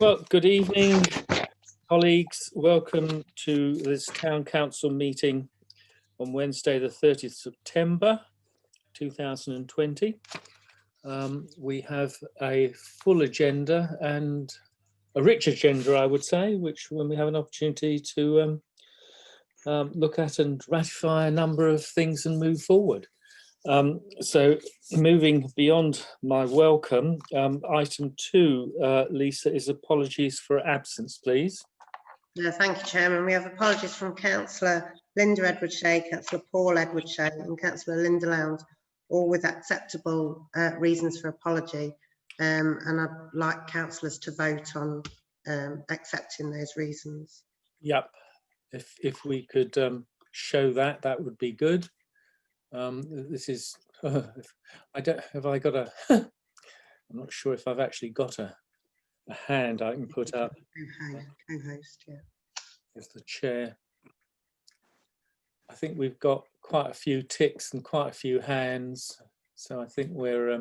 Well, good evening, colleagues. Welcome to this Town Council meeting on Wednesday, the 30th September 2020. We have a full agenda and a rich agenda, I would say, which when we have an opportunity to look at and ratify a number of things and move forward. So moving beyond my welcome, item 2, Lisa, is apologies for absence, please. Thank you, Chairman. We have apologies from Councillor Linda Edward-Shea, Councillor Paul Edward-Shea and Councillor Linda Lowndes, all with acceptable reasons for apology. And I'd like councillors to vote on accepting those reasons. Yep, if we could show that, that would be good. This is, I don't, have I got a, I'm not sure if I've actually got a hand I can put up. Co-host, yeah. As the chair. I think we've got quite a few ticks and quite a few hands. So I think we're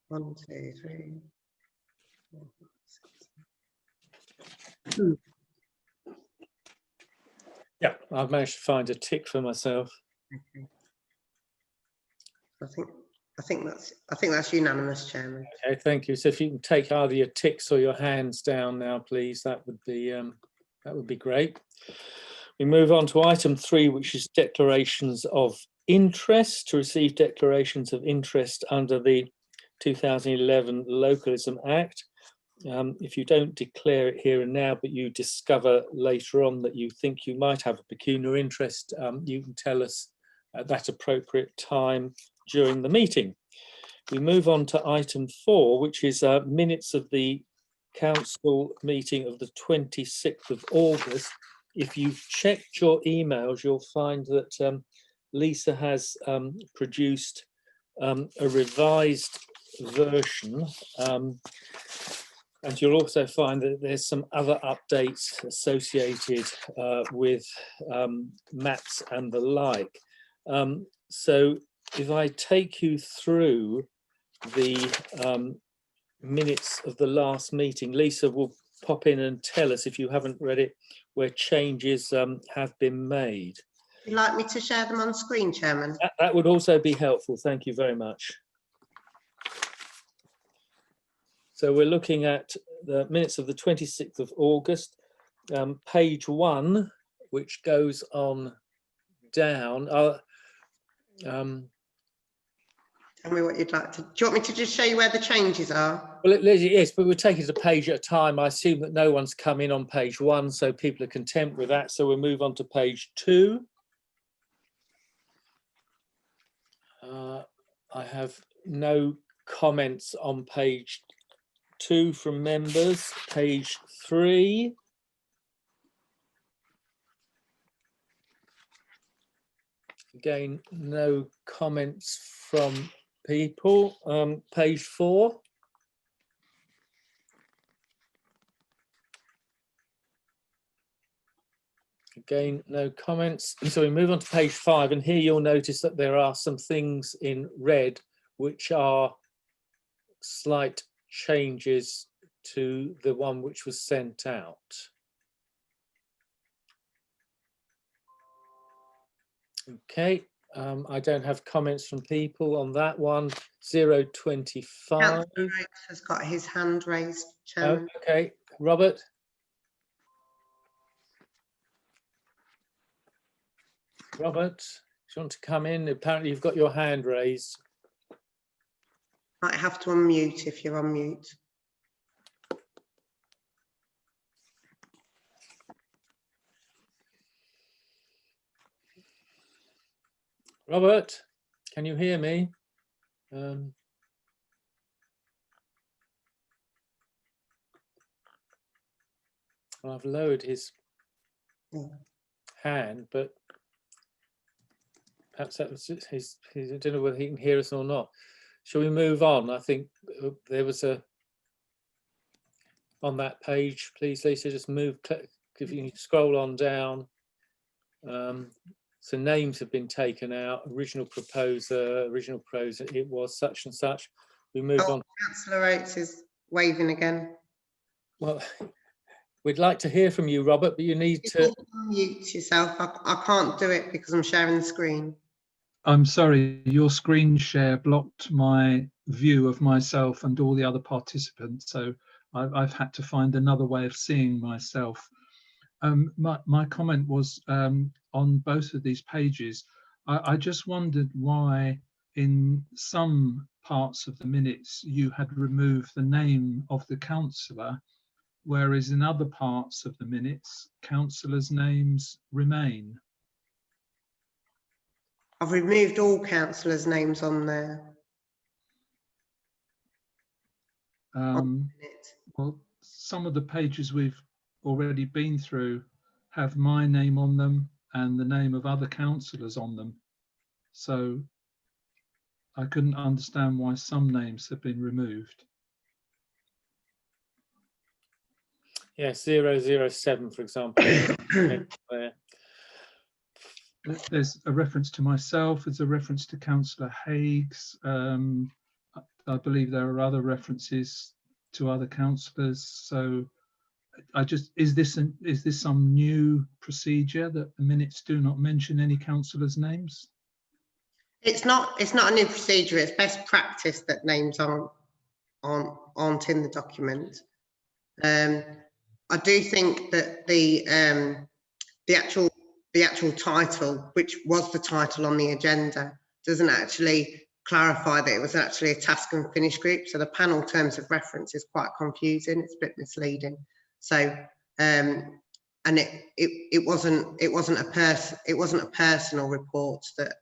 1, 2, 3, 4, 5, 6. Yeah, I've managed to find a tick for myself. Okay. I think that's unanimous, Chairman. Okay, thank you. So if you can take either your ticks or your hands down now, please, that would be great. We move on to item 3, which is declarations of interest. To receive declarations of interest under the 2011 Localism Act. If you don't declare it here and now, but you discover later on that you think you might have a peculiar interest, you can tell us at that appropriate time during the meeting. We move on to item 4, which is minutes of the council meeting of the 26th of August. If you've checked your emails, you'll find that Lisa has produced a revised version, and you'll also find that there's some other updates associated with maps and the like. So if I take you through the minutes of the last meeting, Lisa will pop in and tell us, if you haven't read it, where changes have been made. Would you like me to share them on screen, Chairman? That would also be helpful. Thank you very much. So we're looking at the minutes of the 26th of August, page 1, which goes on down. Tell me what you'd like to. Do you want me to just show you where the changes are? Well, yes, but we'll take it a page at a time. I assume that no one's come in on page 1, so people are content with that. So we'll move on to page 2. I have no comments on page 2 from members. Page 3. Again, no comments from people. Page 4. Again, no comments. So we move on to page 5, and here you'll notice that there are some things in red which are slight changes to the one which was sent out. Okay, I don't have comments from people on that one. 025. Councillor Oakes has got his hand raised, Chairman. Oh, okay, Robert. Robert, do you want to come in? Apparently you've got your hand raised. Might have to unmute if you're on mute. Robert, can you hear me? Well, I've lowered his hand, but perhaps that was his, I don't know whether he can hear us or not. Shall we move on? I think there was a, on that page, please, Lisa, just move, if you can scroll on down. So names have been taken out, original proposer, it was such and such. We move on. Councillor Oates is waving again. Well, we'd like to hear from you, Robert, but you need You to. need to unmute yourself. I can't do it because I'm sharing the screen. I'm sorry, your screen share blocked my view of myself and all the other participants, so I've had to find another way of seeing myself. My comment was on both of these pages. I just wondered why in some parts of the minutes you had removed the name of the councillor, whereas in other parts of the minutes, councillors' names remain. I've removed all councillors' names on there. Well, some of the pages we've already been through have my name on them and the name of other councillors on them. So I couldn't understand why some names have been removed. Yes, 007, for example. There. There's a reference to myself, there's a reference to Councillor Haig's. I believe there are other references to other councillors. So I just, is this some new procedure that the minutes do not mention any councillors' names? It's not a new procedure. It's best practice that names aren't in the document. I do think that the actual title, which was the title on the agenda, doesn't actually clarify that it was actually a task and finish group. So the panel terms of reference is quite confusing. It's a bit misleading. So and it wasn't a personal report that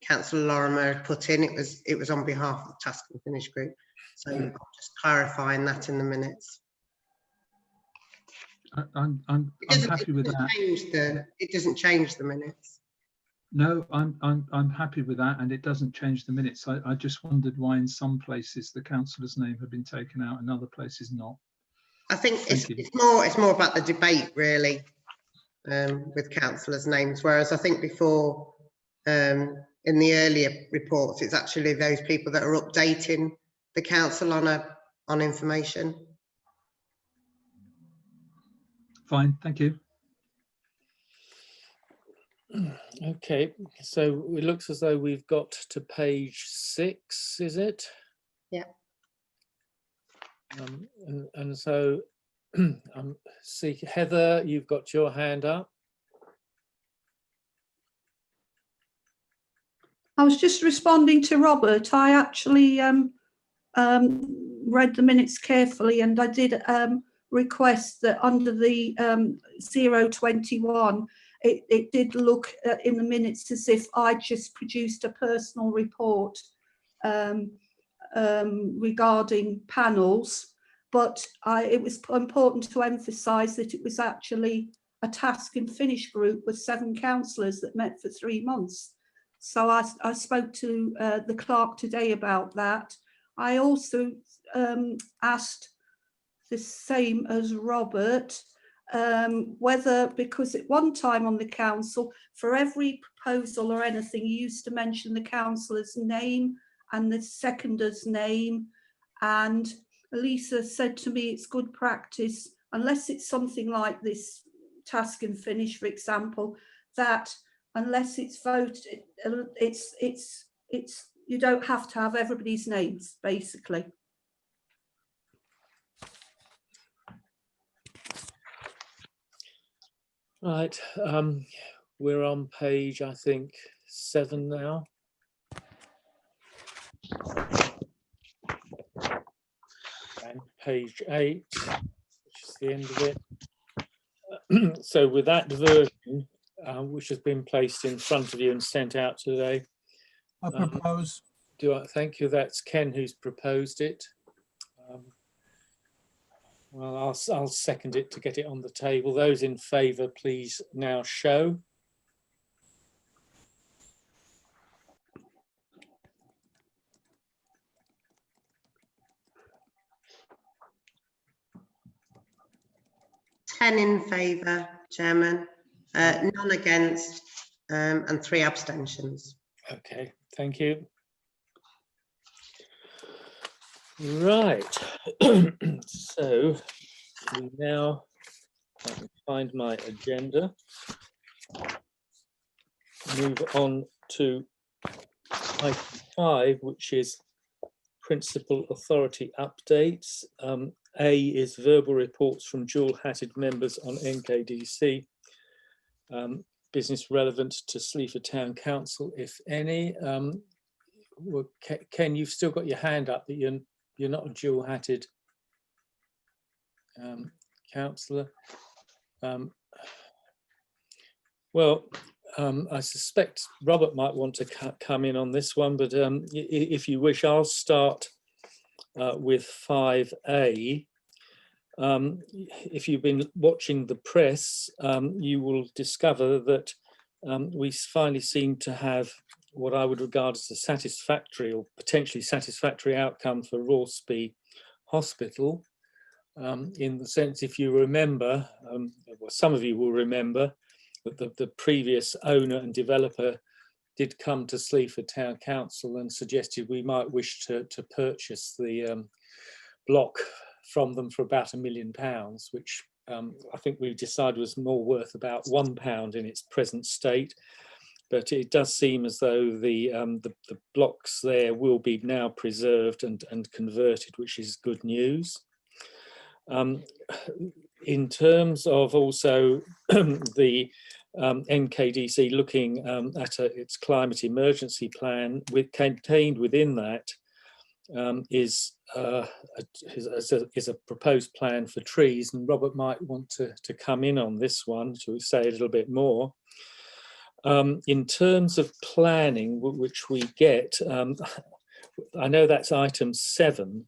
Councillor Lorimer had put in. It was on behalf of the task and finish group. So I'm just clarifying that in the minutes. I'm happy with that. It doesn't change the minutes. No, I'm happy with that, and it doesn't change the minutes. I just wondered why in some places the councillor's name had been taken out and other places not. I think it's more about the debate really, with councillors' names, whereas I think before in the earlier reports it's actually those people that are updating the council on information. Fine, thank you. Okay, so it looks as though we've got to page 6, is it? Yeah. And so see, Heather, you've got your hand up. I was just responding to Robert. I actually read the minutes carefully, and I did request that under the 021, it did look in the minutes as if I just produced a personal report regarding panels, but it was important to emphasise that it was actually a task and finish group with 7 councillors that met for 3 months. So I spoke to the clerk today about that. I also asked the same as Robert, whether, because at one time on the council, for every proposal or anything, you used to mention the councillor's name and the seconder's name. And Lisa said to me, it's good practice, unless it's something like this task and finish, for example, that unless it's voted, it's you don't have to have everybody's names, basically. Right, we're on page, I think, 7 now. And page 8, which is the end of it. So with that version, which has been placed in front of you and sent out today. I propose. Thank you. That's Ken who's proposed it. Well, I'll second it to get it on the table. Those in favour, please now show. Ten in favour, Chairman, none against, and 3 abstentions. Okay, thank you. Right, so we now I can find my agenda. Move on to item 5, which is principal authority updates. A is verbal reports from dual-hatted members on NKDC, business relevant to Sleaford Town Council, if any. Ken, you've still got your hand up, that you're not a dual-hatted councillor. I suspect Robert might want to come in on this one, but if you wish, I'll start with 5A. If you've been watching the press, you will discover that we finally seem to have what I would regard as a satisfactory or potentially satisfactory outcome for Rawsby Hospital, in the sense, if you remember, well, some of you will remember, that the previous owner and developer did come to Sleaford Town Council and suggested we might wish to purchase the block from them for about £1 million, which I think we decided was more worth about £1 in its present state. But it does seem as though the blocks there will be now preserved and converted, which is good news. In terms of also the NKDC looking at its climate emergency plan, contained within that is a proposed plan for trees, and Robert might want to come in on this one to say a little bit more. In terms of planning, which we get, I know that's item 7,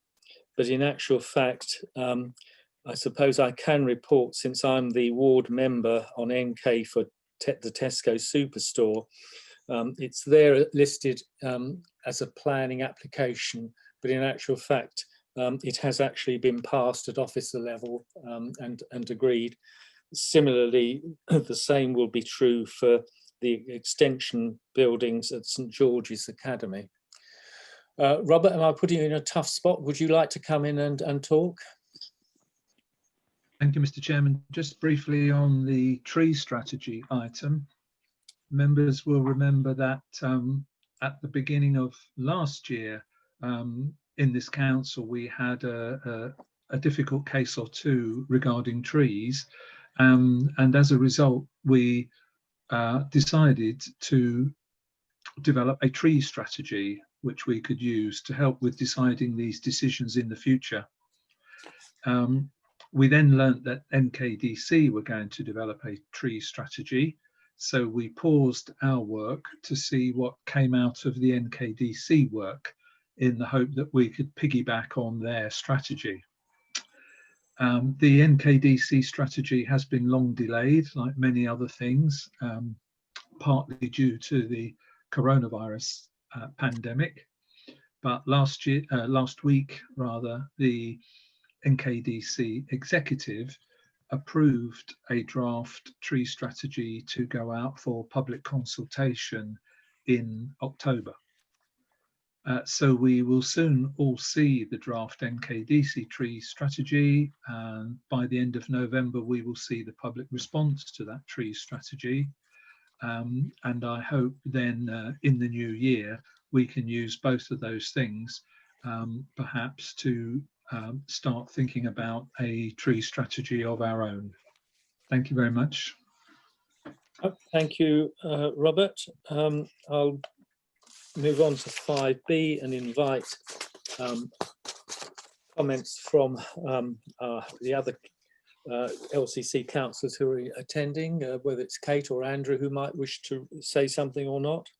but in actual fact, I suppose I can report, since I'm the ward member on NK for the Tesco Superstore, it's there listed as a planning application, but in actual fact, it has actually been passed at officer level and agreed. Similarly, the same will be true for the extension buildings at St George's Academy. Robert, am I putting you in a tough spot? Would you like to come in and talk? Thank you, Mr. Chairman. Just briefly on the tree strategy item, members will remember that at the beginning of last year, in this council, we had a difficult case or two regarding trees, and as a result, we decided to develop a tree strategy which we could use to help with deciding these decisions in the future. We then learnt that NKDC were going to develop a tree strategy, so we paused our work to see what came out of the NKDC work, in the hope that we could piggyback on their strategy. The NKDC strategy has been long delayed, like many other things, partly due to the coronavirus pandemic. But last week, the NKDC executive approved a draft tree strategy to go out for public consultation in October. So we will soon all see the draft NKDC tree strategy, and by the end of November we will see the public response to that tree strategy, and I hope then in the new year we can use both of those things, perhaps to start thinking about a tree strategy of our own. Thank you very much. Thank you, Robert. I'll move on to 5B and invite comments from the other LCC councillors who are attending, whether it's Kate or Andrew who might wish to say something or not.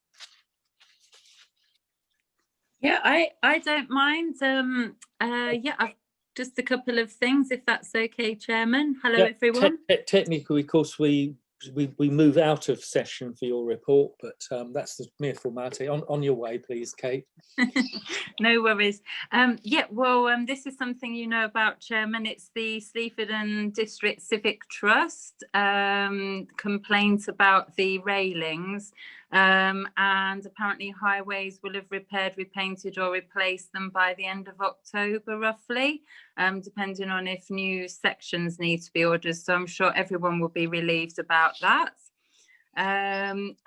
Yeah, I don't mind. Yeah, just a couple of things, if that's okay, Chairman. Hello, Yeah, everyone. Technically, of course, we move out of session for your report, but that's the mere formality. On your way, please, Kate. No worries. Yeah, well, this is something you know about, Chairman. It's the Sleaford and District Civic Trust complaint about the railings. And apparently highways will have repaired, repainted or replaced them by the end of October roughly, depending on if new sections need to be ordered. So I'm sure everyone will be relieved about that.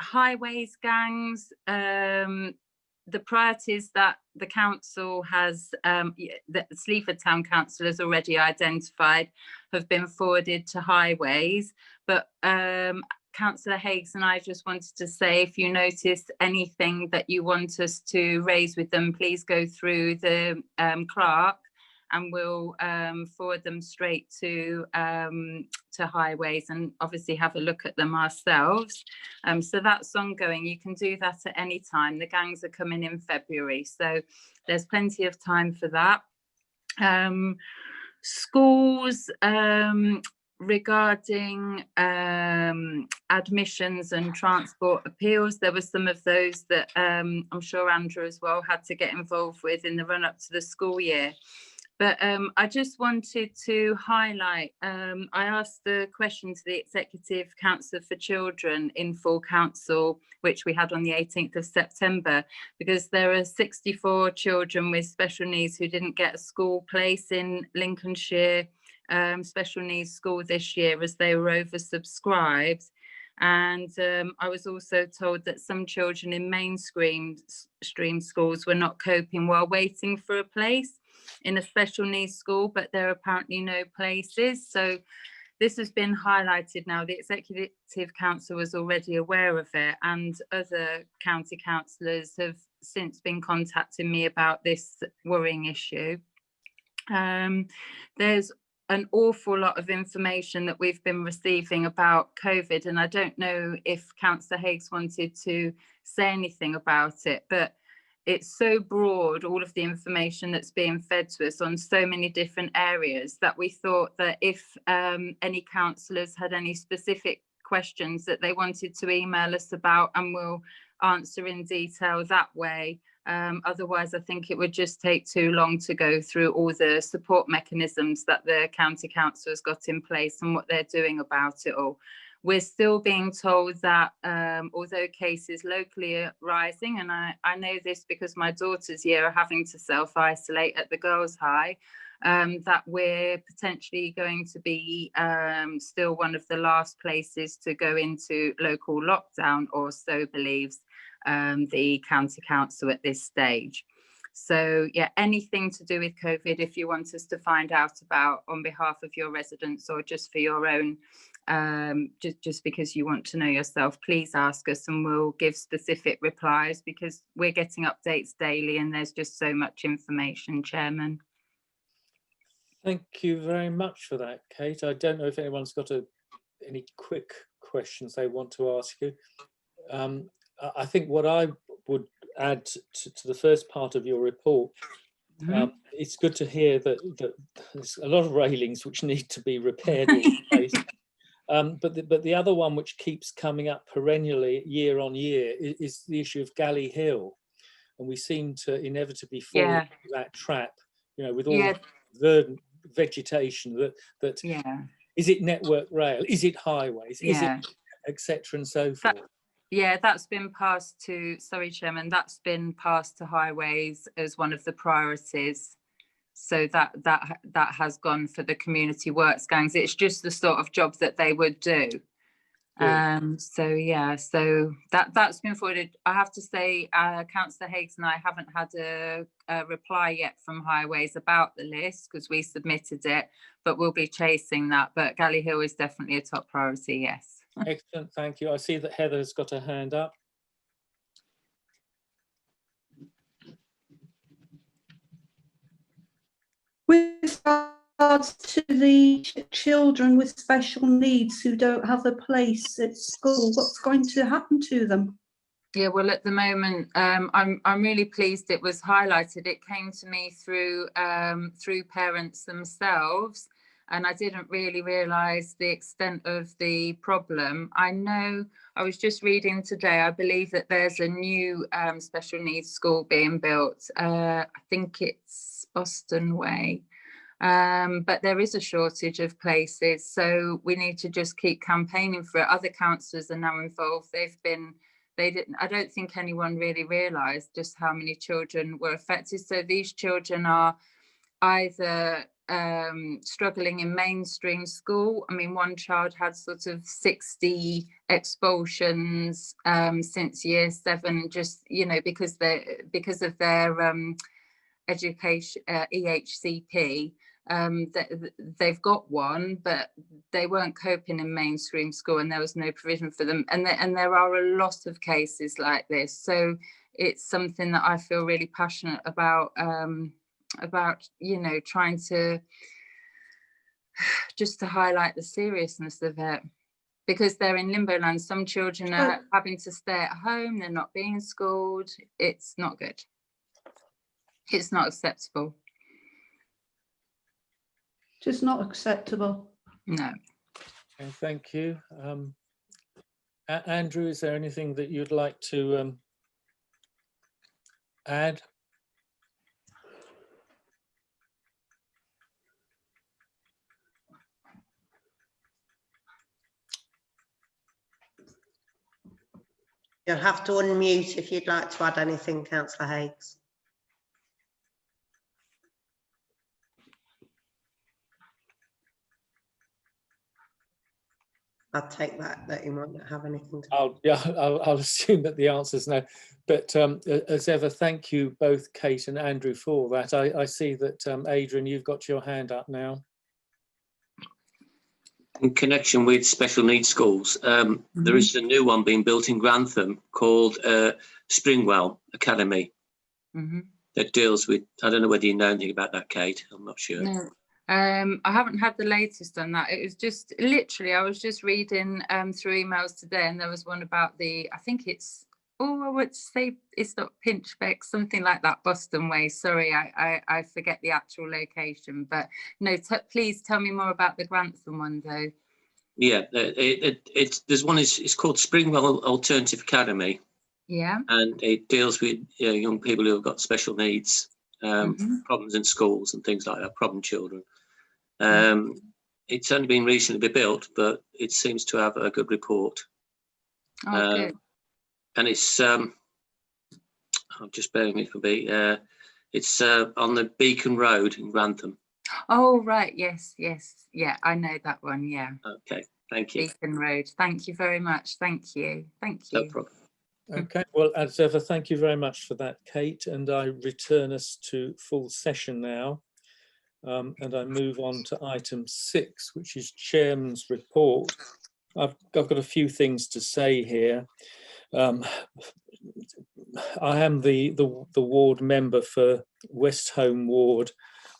Highways gangs, the priorities that the council has, that Sleaford Town Council has already identified, have been forwarded to highways. But Councillor Higgs and I just wanted to say, if you notice anything that you want us to raise with them, please go through the clerk, and we'll forward them straight to highways, and obviously have a look at them ourselves. So that's ongoing. You can do that at any time. The gangs are coming in February, so there's plenty of time for that. Schools, regarding admissions and transport appeals, there were some of those that I'm sure Andrew as well had to get involved with in the run up to the school year. But I just wanted to highlight, I asked the question to the Executive Councillor for Children in full council, which we had on the 18th of September, because there are 64 children with special needs who didn't get a school place in Lincolnshire special needs school this year, as they were oversubscribed. And I was also told that some children in mainstream schools were not coping while waiting for a place in a special needs school, but there are apparently no places. So this has been highlighted now. The Executive Council was already aware of it, and other county councillors have since been contacting me about this worrying issue. There's an awful lot of information that we've been receiving about COVID, and I don't know if Councillor Higgs wanted to say anything about it, but it's so broad, all of the information that's being fed to us on so many different areas, that we thought that if any councillors had any specific questions that they wanted to email us about, and we'll answer in detail that way. Otherwise, I think it would just take too long to go through all the support mechanisms that the county council has got in place and what they're doing about it all. We're still being told that although cases locally are rising, and I know this because my daughter's year are having to self-isolate at the Girls' High, that we're potentially going to be still one of the last places to go into local lockdown, or so believes the county council at this stage. So yeah, anything to do with COVID, if you want us to find out about on behalf of your residents, or just for your own, just because you want to know yourself, please ask us and we'll give specific replies, because we're getting updates daily and there's just so much information, Chairman. Thank you very much for that, Kate. I don't know if anyone's got any quick questions they want to ask you. I think what I would add to the first part of your report, it's good to hear that there's a lot of railings which need to be repaired or replaced. But the other one which keeps coming up perennially year on year is the issue of Galley Hill. And we seem to inevitably fall into that trap, you know, with all verdant vegetation that is it Network Rail, is it highways, is it etc. and so forth. That's been passed to, sorry Chairman, that's been passed to highways as one of the priorities. So that has gone for the community works gangs. It's just the sort of job that they would do. So that's been forwarded. I have to say, Councillor Higgs and I haven't had a reply yet from highways about the list, because we submitted it, but we'll be chasing that. But Galley Hill is definitely a top priority, yes. Excellent, thank you. I see that Heather's got her hand up. With regards to the children with special needs who don't have a place at school, what's going to happen to them? Yeah, well, at the moment, I'm really pleased it was highlighted. It came to me through parents themselves, and I didn't really realise the extent of the problem. I know, I was just reading today, I believe that there's a new special needs school being built. I think it's Boston Way. But there is a shortage of places, so we need to just keep campaigning for it. Other councillors are now involved. They've been they didn't, I don't think anyone really realised just how many children were affected. So these children are either struggling in mainstream school. I mean, one child had sort of 60 expulsions since year 7, just, you know, because of their education, EHCP. They've got one, but they weren't coping in mainstream school, and there was no provision for them. And there are a lot of cases like this. So it's something that I feel really passionate about, you know, trying to just to highlight the seriousness of it, because they're in limbo land. Some children are having to stay at home, they're not being schooled. It's not good. It's not acceptable. Just not acceptable. No. Okay, thank you. Andrew, is there anything that you'd like to add? You'll have to unmute if you'd like to add anything, Councillor Higgs. I'll take that you might not have anything to. I'll assume that the answer is no. But as ever, thank you both, Kate and Andrew, for that. I see that Adrian, you've got your hand up now. In connection with special needs schools, there is a new one being built in Grantham called Springwell Academy that deals with, I don't know whether you know anything about that, Kate, I'm not sure. No. I haven't had the latest on that. It was just literally, I was just reading through emails today, and there was one about the, I think it's, I would say it's not Pinchbeck, something like that, Boston Way. Sorry, I forget the actual location, but no, please tell me more about the Grantham one though. Yeah, there's one, it's called Springwell Alternative Academy. Yeah. And it deals with young people who have got special needs, problems in schools and things like that, problem children. It's only been recently built, but it seems to have a good report. Oh, good. And it's, I'll just bear with me for a bit. It's on the Beacon Road in Grantham. Oh, right. Yes. Yeah, I know that one. Yeah. Okay, thank you. Beacon Road. Thank you very much. Thank you. No problem. Okay, well, as ever, thank you very much for that, Kate. And I return us to full session now. And I move on to item 6, which is Chairman's report. I've got a few things to say here. I am the ward member for West Home Ward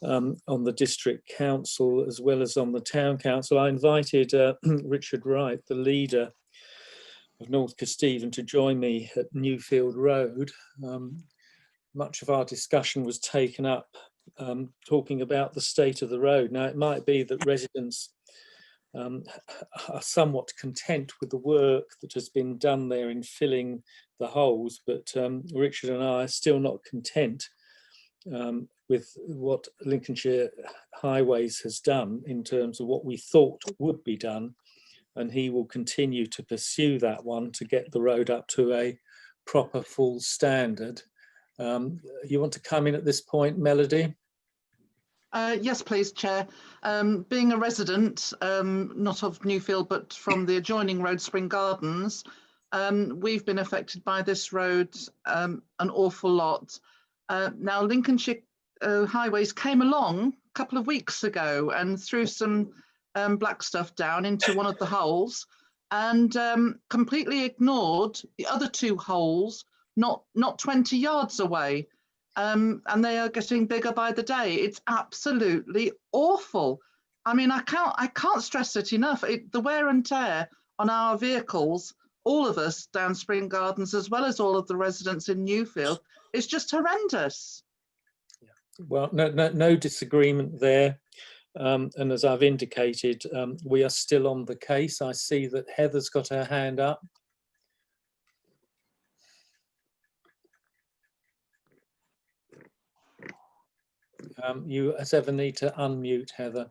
on the District Council as well as on the Town Council. I invited Richard Wright, the leader of North Kesteven, to join me at Newfield Road. Much of our discussion was taken up talking about the state of the road. Now, it might be that residents are somewhat content with the work that has been done there in filling the holes, but Richard and I are still not content with what Lincolnshire Highways has done in terms of what we thought would be done, and he will continue to pursue that one to get the road up to a proper full standard. You want to come in at this point, Melody? Yes, please, Chair. Being a resident, not of Newfield, but from the adjoining road, Spring Gardens, we've been affected by this road an awful lot. Now, Lincolnshire Highways came along a couple of weeks ago and threw some black stuff down into one of the holes and completely ignored the other 2 holes, not 20 yards away. And they are getting bigger by the day. It's absolutely awful. I mean, I can't stress it enough. The wear and tear on our vehicles, all of us down Spring Gardens, as well as all of the residents in Newfield, is just horrendous. Well, no disagreement there. And as I've indicated, we are still on the case. I see that Heather's got her hand up. You, as ever, need to unmute, Heather.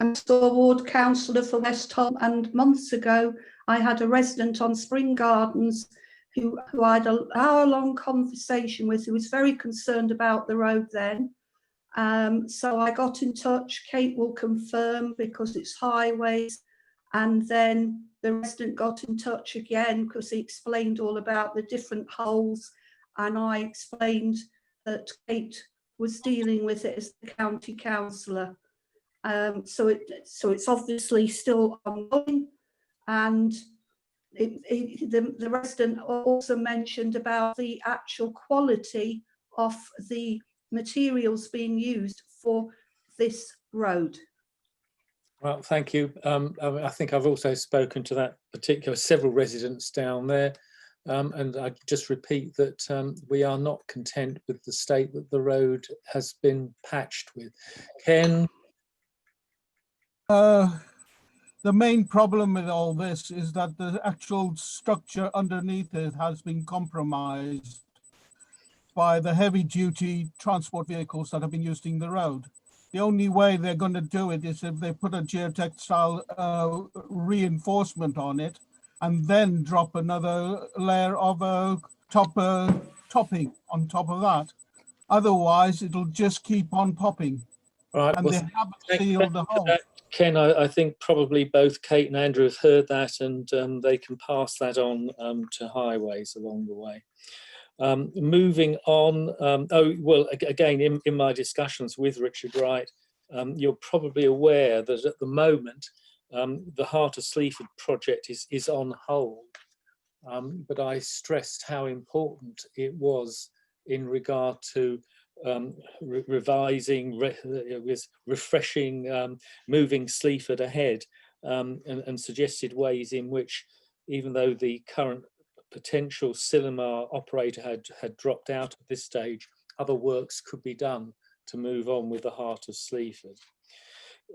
I'm also a ward councillor for West Ham, and months ago I had a resident on Spring Gardens who I had an hour-long conversation with, who was very concerned about the road then. So I got in touch. Kate will confirm because it's highways. And then the resident got in touch again because he explained all about the different holes. And I explained that Kate was dealing with it as the county councillor. So it's obviously still ongoing. And the resident also mentioned about the actual quality of the materials being used for this road. Well, thank you. I think I've also spoken to that particular several residents down there, and I just repeat that we are not content with the state that the road has been patched with. Ken? The main problem with all this is that the actual structure underneath it has been compromised by the heavy-duty transport vehicles that have been using the road. The only way they're going to do it is if they put a geotextile reinforcement on it and then drop another layer of topping on top of that. Otherwise, it'll just keep on popping. Right, And well, they haven't thank you sealed the for hole. that, Ken. I think probably both Kate and Andrew have heard that, and they can pass that on to highways along the way. Moving on, again, in my discussions with Richard Wright, you're probably aware that at the moment, the Heart of Sleaford project is on hold. But I stressed how important it was in regard to revising, refreshing, moving Sleaford ahead, and suggested ways in which, even though the current potential Silomar operator had dropped out at this stage, other works could be done to move on with the Heart of Sleaford.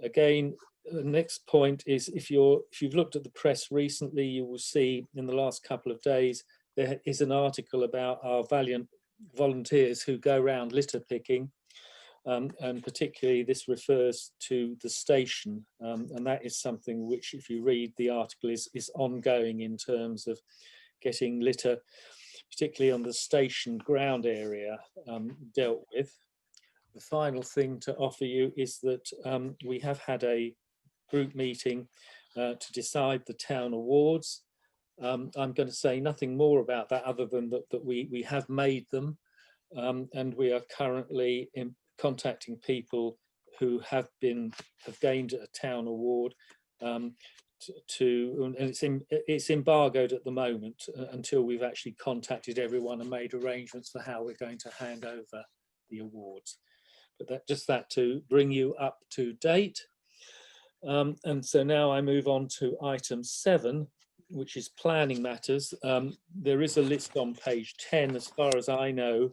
Again, the next point is, if you've looked at the press recently, you will see in the last couple of days there is an article about our valiant volunteers who go around litter picking, and particularly this refers to the station, and that is something which, if you read the article, is ongoing in terms of getting litter, particularly on the station ground area, dealt with. The final thing to offer you is that we have had a group meeting to decide the town awards. I'm going to say nothing more about that other than that we have made them, and we are currently contacting people who have gained a town award, and it's embargoed at the moment until we've actually contacted everyone and made arrangements for how we're going to hand over the awards. But just that to bring you up to date. And so now I move on to item 7, which is planning matters. There is a list on page 10. As far as I know,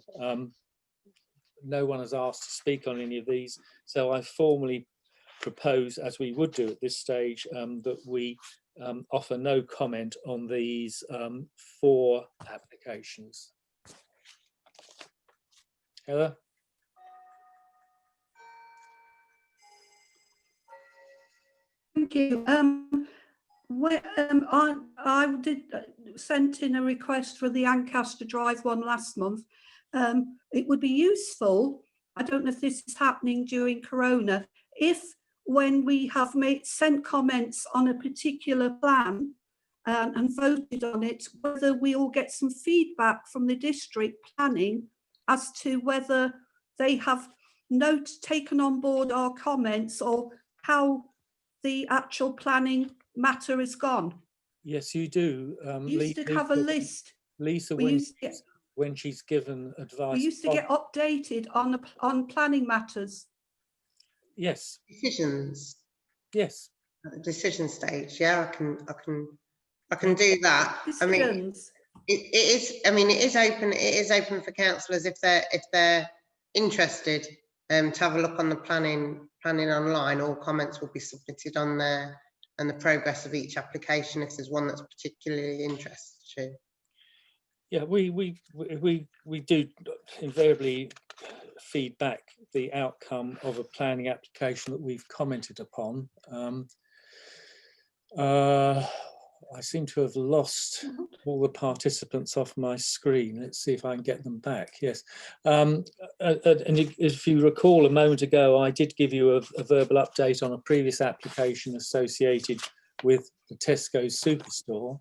no one has asked to speak on any of these. So I formally propose, as we would do at this stage, that we offer no comment on these 4 applications. Heather? Thank you. I did sent in a request for the Ancaster Drive one last month. It would be useful, I don't know if this is happening during Corona, if when we have sent comments on a particular plan and voted on it, whether we all get some feedback from the district planning as to whether they have taken on board our comments or how the actual planning matter has gone. Yes, you do. We used to have a list. Lisa, when she's given advice. We used to get updated on planning matters. Yes. Decisions. Yes. At the decision stage, yeah, I can do that. Decisions. I mean, it is. I mean, it is open. It is open for councillors if they're interested to have a look on the planning online. All comments will be submitted on there, and the progress of each application if there's one that's particularly interested you. Yeah, we do invariably feedback the outcome of a planning application that we've commented upon. I seem to have lost all the participants off my screen. Let's see if I can get them back. Yes. And if you recall a moment ago, I did give you a verbal update on a previous application associated with the Tesco's Superstore.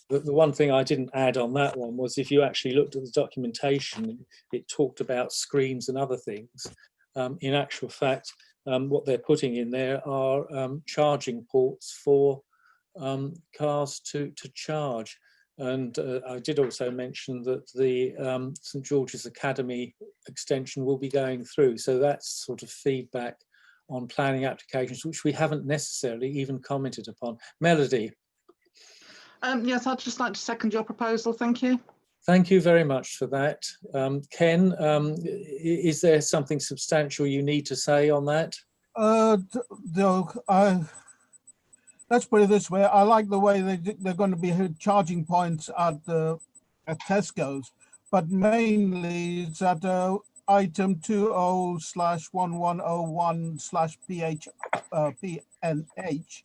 The one thing I didn't add on that one was if you actually looked at the documentation, it talked about screens and other things. In actual fact, what they're putting in there are charging ports for cars to charge. And I did also mention that the St George's Academy extension will be going through. So that's sort of feedback on planning applications, which we haven't necessarily even commented upon. Melody. Yes, I'd just like to second your proposal. Thank you. Thank you very much for that. Ken, is there something substantial you need to say on that? Let's put it this way. I like the way they're going to be charging points at Tesco's, but mainly it's at item 20/1101/PNH.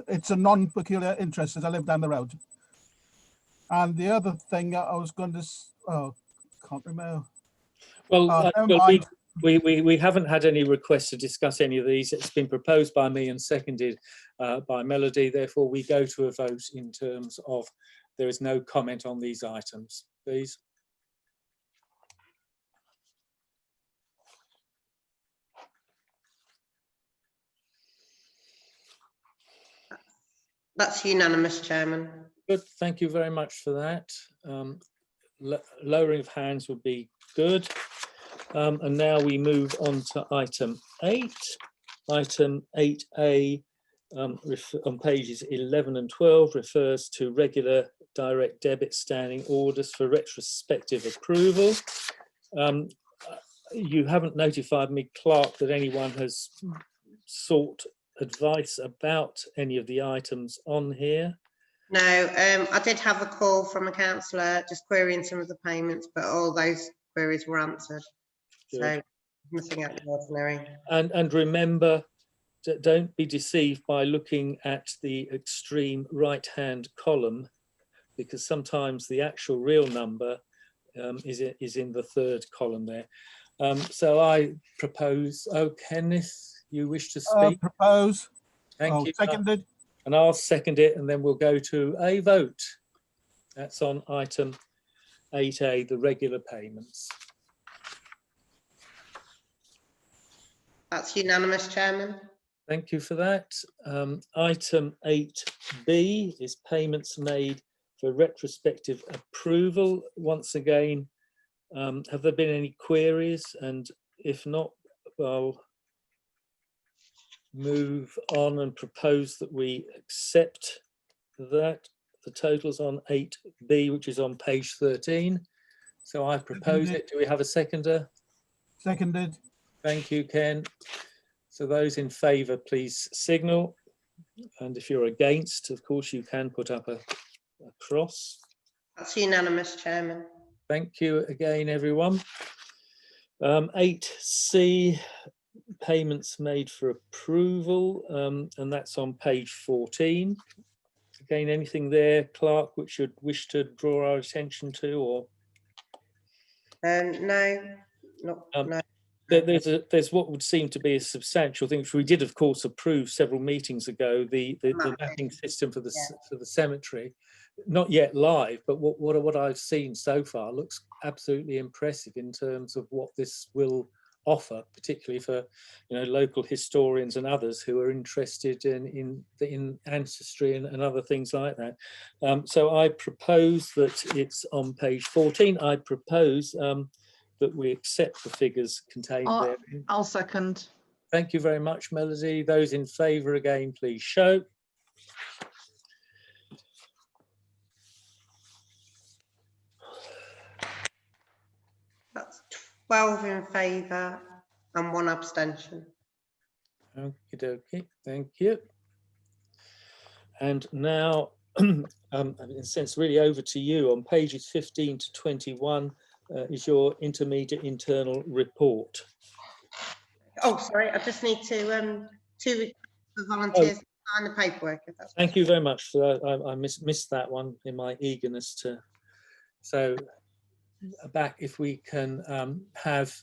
It's a non-peculiar interest as I live down the road. And the other thing I was going to, can't remember. Well, we haven't had any requests to discuss any of these. It's been proposed by me and seconded by Melody. Therefore, we go to a vote in terms of there is no comment on these items, please. That's unanimous, Chairman. Good, thank you very much for that. Lowering of hands would be good. And now we move on to item 8. Item 8A on pages 11 and 12 refers to regular direct debit standing orders for retrospective approval. You haven't notified me, Clerk, that anyone has sought advice about any of the items on here. No, I did have a call from a councillor just querying some of the payments, but all those queries were answered. Good. So nothing out of the ordinary. And remember, don't be deceived by looking at the extreme right-hand column, because sometimes the actual real number is in the third column there. So I propose, Kenneth, you wish to speak? Propose. Thank you. Seconded. And I'll second it, and then we'll go to a vote. That's on item 8A, the regular payments. That's unanimous, Chairman. Thank you for that. Item 8B is payments made for retrospective approval. Once again, have there been any queries? And if not, I'll move on and propose that we accept that. The totals on 8B, which is on page 13. So I propose it. Do we have a seconder? Seconded. Thank you, Ken. So those in favour, please signal. And if you're against, of course, you can put up a cross. That's unanimous, Chairman. Thank you again, everyone. 8C, payments made for approval, and that's on page 14. Again, anything there, Clerk, which you'd wish to draw our attention to, or? No, no. There's what would seem to be a substantial thing, which we did, of course, approve several meetings ago. The mapping system for the cemetery, not yet live, but what I've seen so far looks absolutely impressive in terms of what this will offer, particularly for local historians and others who are interested in ancestry and other things like that. So I propose that it's on page 14. I propose that we accept the figures contained there. I'll second. Thank you very much, Melody. Those in favour again, please show. That's 12 in favour and 1 abstention. Okie dokie, thank you. And now in a sense, really over to you. On pages 15 to 21 is your intermediate internal report. Oh, sorry, I just need to the volunteers to sign the paperwork. If that's Thank you very much for that. I missed that one in my eagerness to. So back, if we can have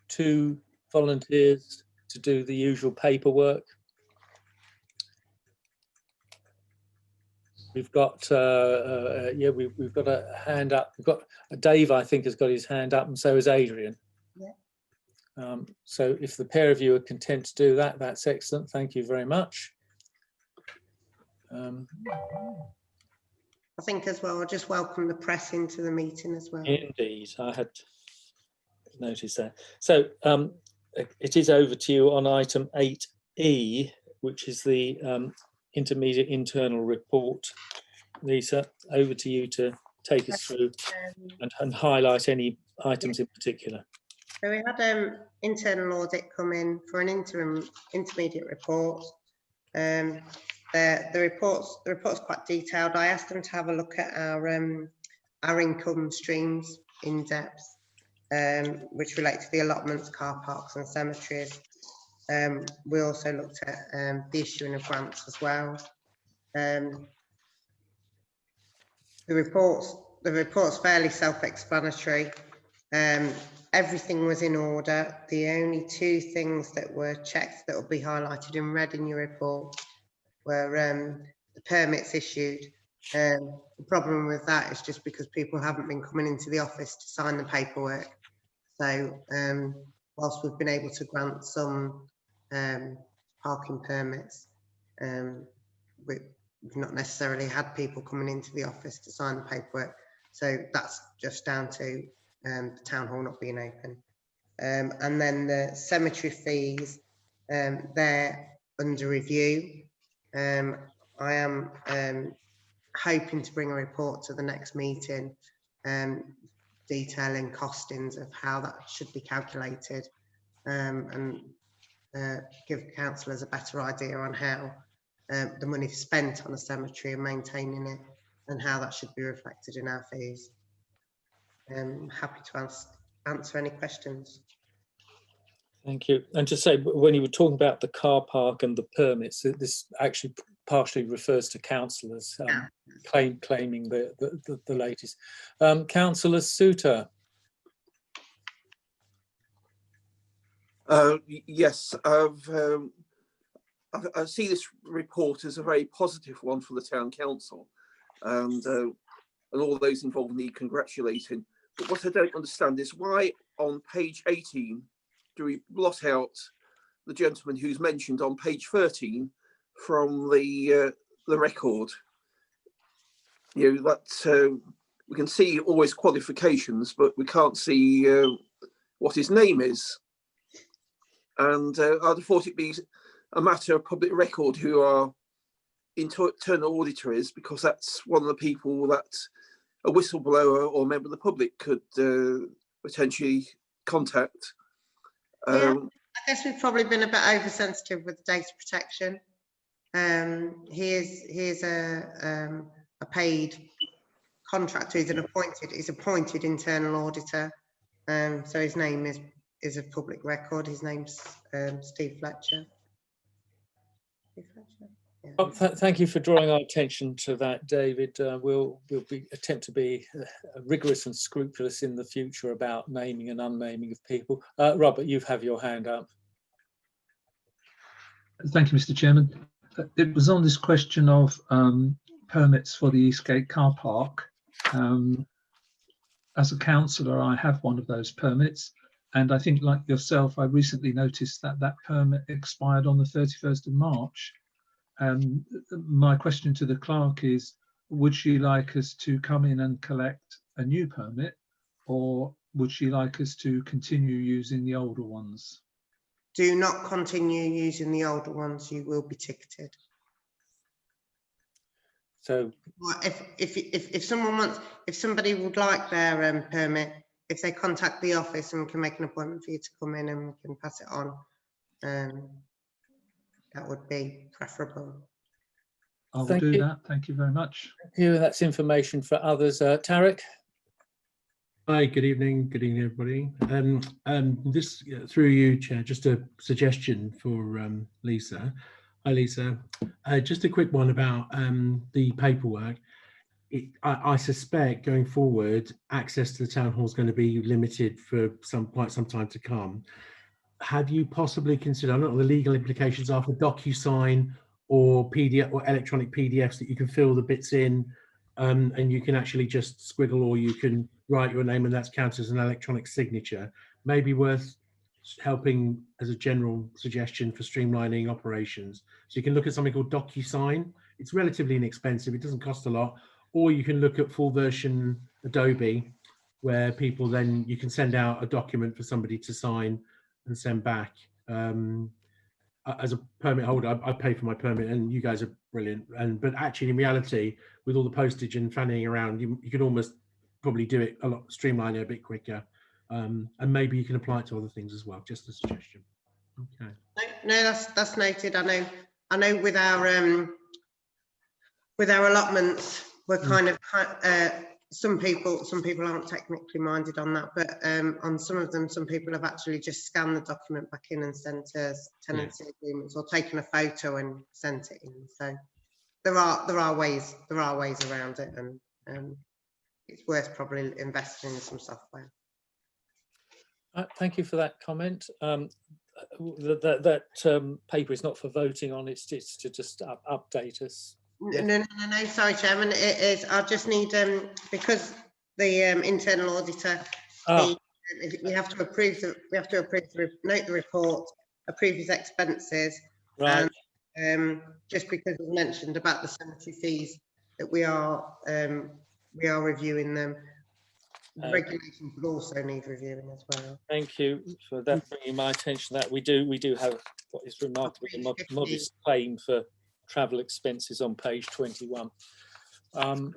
2 volunteers to do the usual paperwork. We've got yeah, we've got a hand up. We've got Dave, I think, has got his hand up, and so has Adrian. Yeah. So if the pair of you are content to do that, that's excellent. Thank you very much. I think as well, I'll just welcome the press into the meeting as well. Indeed, I had noticed that. So it is over to you on item 8E, which is the intermediate internal report. Lisa, over to you to take us through and highlight any items in particular. So we had internal audit come in for an intermediate report. The report's quite detailed. I asked them to have a look at our income streams in depth, which relate to the allotments, car parks and cemeteries. We also looked at the issuing of grants as well. The report's fairly self-explanatory. Everything was in order. The only 2 things that were checked that will be highlighted in red in your report were the permits issued. The problem with that is just because people haven't been coming into the office to sign the paperwork. So whilst we've been able to grant some parking permits, we've not necessarily had people coming into the office to sign the paperwork. So that's just down to the town hall not being open. And then the cemetery fees, they're under review. I am hoping to bring a report to the next meeting detailing costings of how that should be calculated, and give councillors a better idea on how the money spent on a cemetery and maintaining it and how that should be reflected in our fees. I'm happy to answer any questions. Thank you. And to say, when you were talking about the car park and the permits, this actually partially refers to councillors claiming the latest. Councillor Souter. Yes, I see this report as a very positive one for the town council, and all those involved need congratulating. But what I don't understand is why on page 18 do we blot out the gentleman who's mentioned on page 13 from the record? You know, that we can see all his qualifications, but we can't see what his name is. And I'd have thought it'd be a matter of public record who our internal auditor is, because that's one of the people that a whistleblower or member of the public could potentially contact. Yeah, I guess we've probably been a bit oversensitive with data protection. He is a paid contractor. He's appointed internal auditor. So his name is a public record. His name's Steve Fletcher. Yeah. Oh, thank you for drawing our attention to that, David. We'll attempt to be rigorous and scrupulous in the future about naming and unnaming of people. Robert, you have your hand up. Thank you, Mr. Chairman. It was on this question of permits for the Eastgate car park. As a councillor, I have one of those permits. And I think, like yourself, I recently noticed that that permit expired on the 31st of March. My question to the clerk is, would she like us to come in and collect a new permit, or would she like us to continue using the older ones? Do not continue using the older ones. You will be ticketed. So if someone wants, if somebody would like their permit, if they contact the office and we can make an appointment for you to come in and we can pass it on, that would be preferable. I will Thank do you. that. Thank you very much. Thank you. That's information for others. Tarek? Hi, good evening, everybody. This through you, Chair, just a suggestion for Lisa. Hi, Lisa. Just a quick one about the paperwork. I suspect going forward, access to the town hall is going to be limited for quite some time to come. Have you possibly considered, I don't know what the legal implications are for DocuSign or PDF or electronic PDFs that you can fill the bits in, and you can actually just squiggle, or you can write your name and that's counted as an electronic signature? Maybe worth helping as a general suggestion for streamlining operations. So you can look at something called DocuSign. It's relatively inexpensive. It doesn't cost a lot. Or you can look at full version Adobe, where people then you can send out a document for somebody to sign and send back. As a permit holder, I pay for my permit, and you guys are brilliant. But actually, in reality, with all the postage and fanning around, you could almost probably do it a lot, streamline it a bit quicker. And maybe you can apply it to other things as well. Just a suggestion. Okay. No, that's noted. I know with our allotments, we're kind of some people aren't technically minded on that, but on some of them, some people have actually just scanned the document back in and sent us tenancy agreements, or taken a photo and sent it in. So there are ways around it, and it's worth probably investing in some software. Thank you for that comment. That paper is not for voting on, it's to just update us. No, sorry, Chairman, it is. I just need, because the internal auditor, we have to approve note the report, approve his expenses, Right. and just because we mentioned about the cemetery fees, that we are reviewing them. The regulations would also need reviewing as well. Thank you for that, bringing my attention that we do have what is remarkably a modest claim for travel expenses on page 21.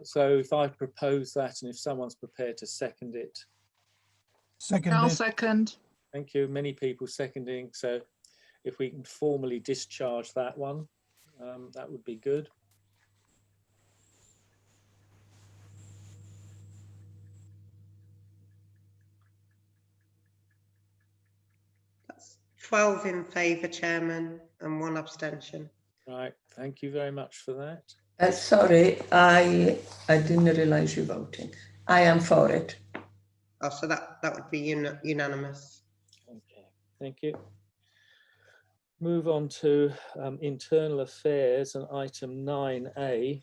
So if I propose that, and if someone's prepared to second it. I'll second. Thank you. Many people seconding. So if we can formally discharge that one, that would be good. That's 12 in favour, Chairman, and 1 abstention. Right. Thank you very much for that. Sorry, I didn't realise you voting. I am for it. Oh, so that would be unanimous. Okay, thank you. Move on to internal affairs and item 9A.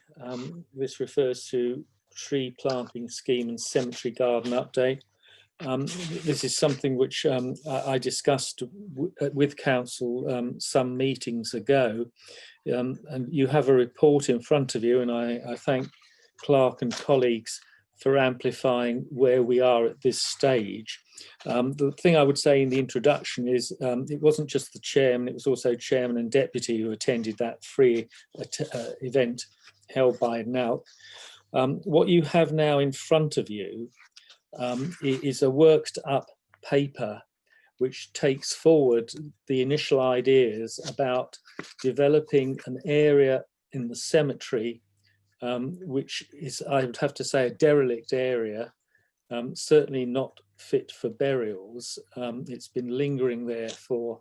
This refers to tree planting scheme and cemetery garden update. This is something which I discussed with council some meetings ago, and you have a report in front of you, and I thank Clark and colleagues for amplifying where we are at this stage. The thing I would say in the introduction is it wasn't just the chairman, it was also chairman and deputy who attended that free event held by NALC. What you have now in front of you is a worked up paper which takes forward the initial ideas about developing an area in the cemetery which is, I would have to say, a derelict area, certainly not fit for burials. It's been lingering there for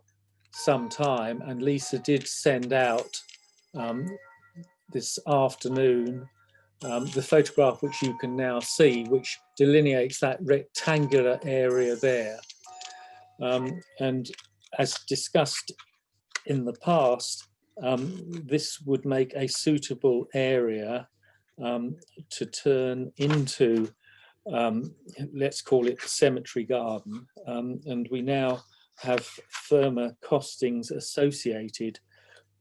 some time, and Lisa did send out this afternoon the photograph which you can now see, which delineates that rectangular area there. And as discussed in the past, this would make a suitable area to turn into, let's call it the cemetery garden. And we now have firmer costings associated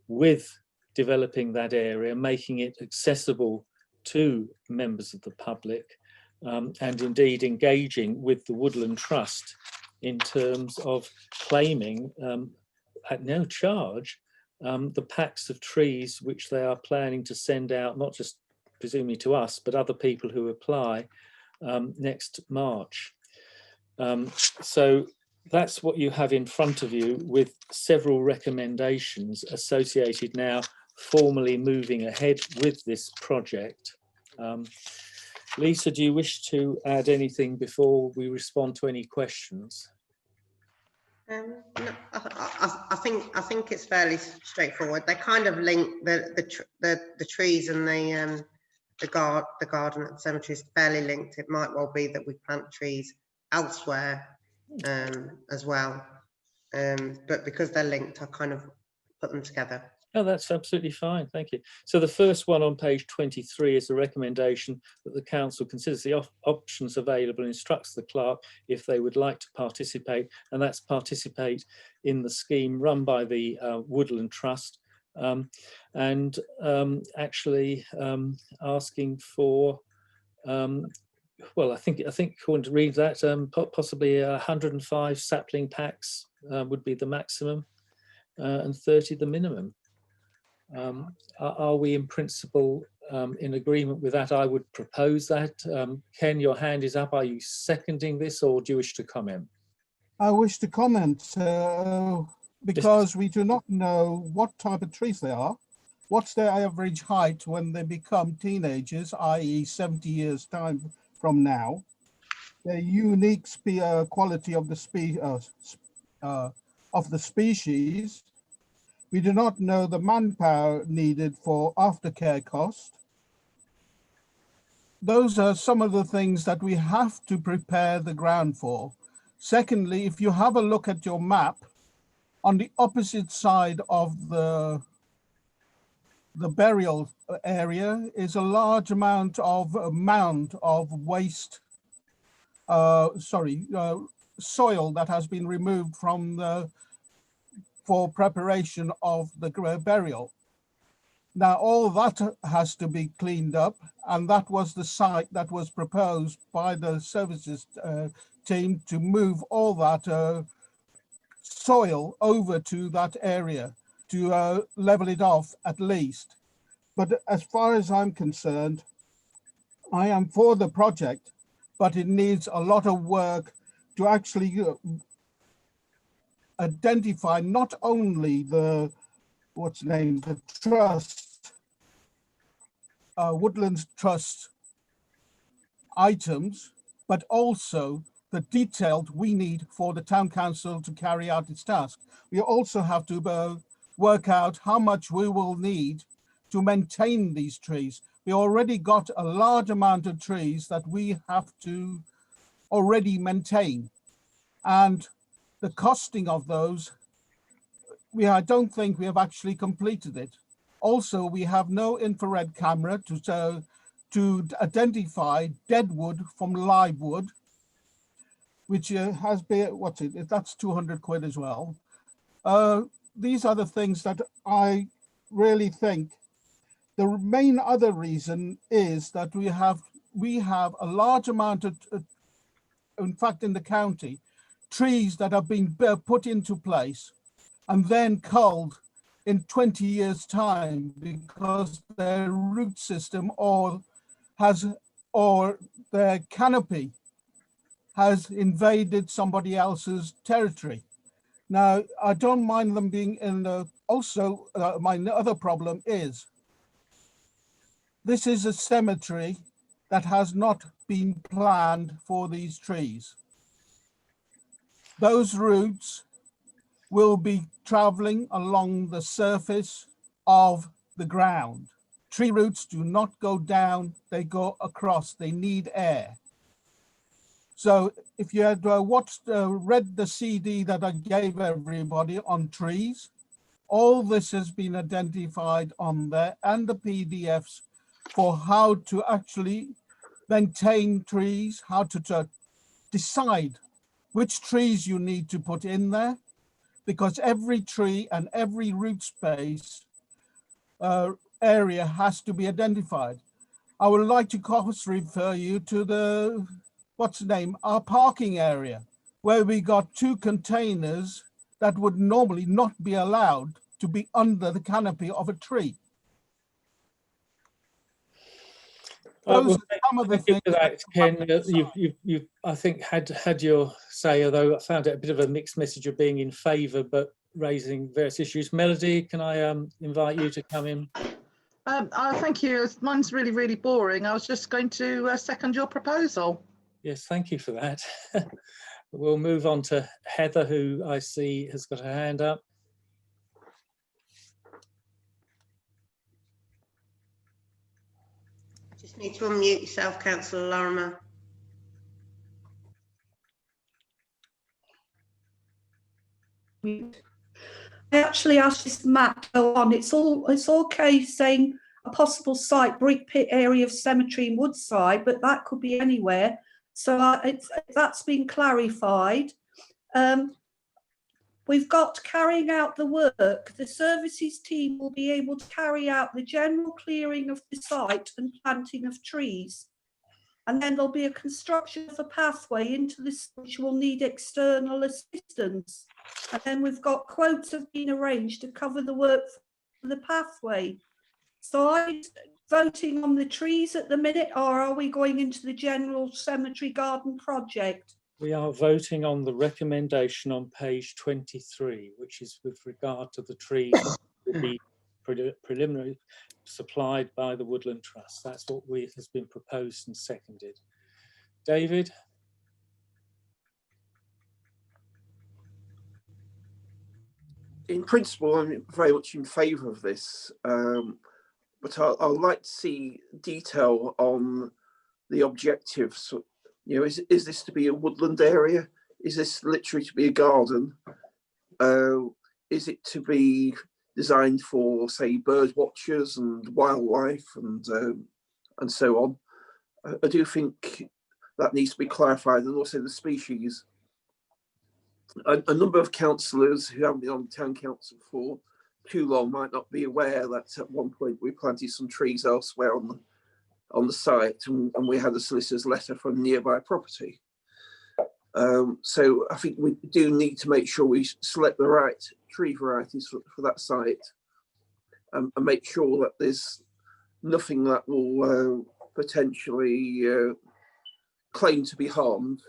with developing that area, making it accessible to members of the public, and indeed engaging with the Woodland Trust in terms of claiming at no charge the packs of trees which they are planning to send out, not just presumably to us, but other people who apply next March. So that's what you have in front of you, with several recommendations associated now formally moving ahead with this project. Lisa, do you wish to add anything before we respond to any questions? No, I think it's fairly straightforward. They kind of link the trees and the garden and cemetery is fairly linked. It might well be that we plant trees elsewhere as well, but because they're linked, I kind of put them together. Oh, that's absolutely fine. Thank you. So the first one on page 23 is a recommendation that the council considers the options available and instructs the clerk if they would like to participate, and that's participate in the scheme run by the Woodland Trust, and actually asking for, well, I think according to read that, possibly 105 sapling packs would be the maximum, and 30 the minimum. Are we in principle in agreement with that? I would propose that. Ken, your hand is up. Are you seconding this, or do you wish to comment? I wish to comment because we do not know what type of trees they are. What's their average height when they become teenagers, i.e. 70 years time from now? The unique quality of the species. We do not know the manpower needed for aftercare cost. Those are some of the things that we have to prepare the ground for. Secondly, if you have a look at your map, on the opposite side of the burial area is a large amount of mound of waste, soil that has been removed from for preparation of the burial. Now, all that has to be cleaned up, and that was the site that was proposed by the services team to move all that soil over to that area to level it off at least. But as far as I'm concerned, I am for the project, but it needs a lot of work to actually identify not only the trust, Woodlands Trust items, but also the detailed we need for the town council to carry out its task. We also have to work out how much we will need to maintain these trees. We already got a large amount of trees that we have to already maintain, and the costing of those, I don't think we have actually completed it. Also, we have no infrared camera to identify dead wood from live wood, which has been, that's 200 quid as well. These are the things that I really think. The main other reason is that we have a large amount of, in fact, in the county, trees that have been put into place and then culled in 20 years' time because their root system or their canopy has invaded somebody else's territory. Now, I don't mind them being in the, also my other problem is, this is a cemetery that has not been planned for these trees. Those roots will be traveling along the surface of the ground. Tree roots do not go down, they go across, they need air. So if you had read the CD that I gave everybody on trees, all this has been identified on there and the PDFs for how to actually maintain trees, how to decide which trees you need to put in there, because every tree and every root space area has to be identified. I would like to refer you to our parking area, where we got 2 containers that would normally not be allowed to be under the canopy of a tree. Those are some of the things that, Ken, you've I think had your say, although I found it a bit of a mixed message of being in favour, but raising various issues. Melody, can I invite you to come in? Thank you. Mine's really, really boring. I was just going to second your proposal. Yes, thank you for that. We'll move on to Heather, who I see has got her hand up. Just need to unmute yourself, Councillor Lorimer. I actually asked this map to go on. It's okay saying a possible site, brick pit area of cemetery in Woodside, but that could be anywhere. So that's been clarified. We've got carrying out the work. The services team will be able to carry out the general clearing of the site and planting of trees. And then there'll be a construction of a pathway into this, which will need external assistance. And then we've got quotes have been arranged to cover the work for the pathway. So are you voting on the trees at the minute, or are we going into the general cemetery garden project? We are voting on the recommendation on page 23, which is with regard to the trees that will be preliminary supplied by the Woodland Trust. That's what has been proposed and seconded. David? In principle, I'm very much in favour of this, but I'd like to see detail on the objectives. You know, is this to be a woodland area? Is this literally to be a garden? Is it to be designed for, say, bird watchers and wildlife and so on? I do think that needs to be clarified, and also the species. A number of councillors who haven't been on the town council for too long might not be aware that at one point we planted some trees elsewhere on the site, and we had a solicitor's letter from nearby property. So I think we do need to make sure we select the right tree varieties for that site, and make sure that there's nothing that will potentially claim to be harmed,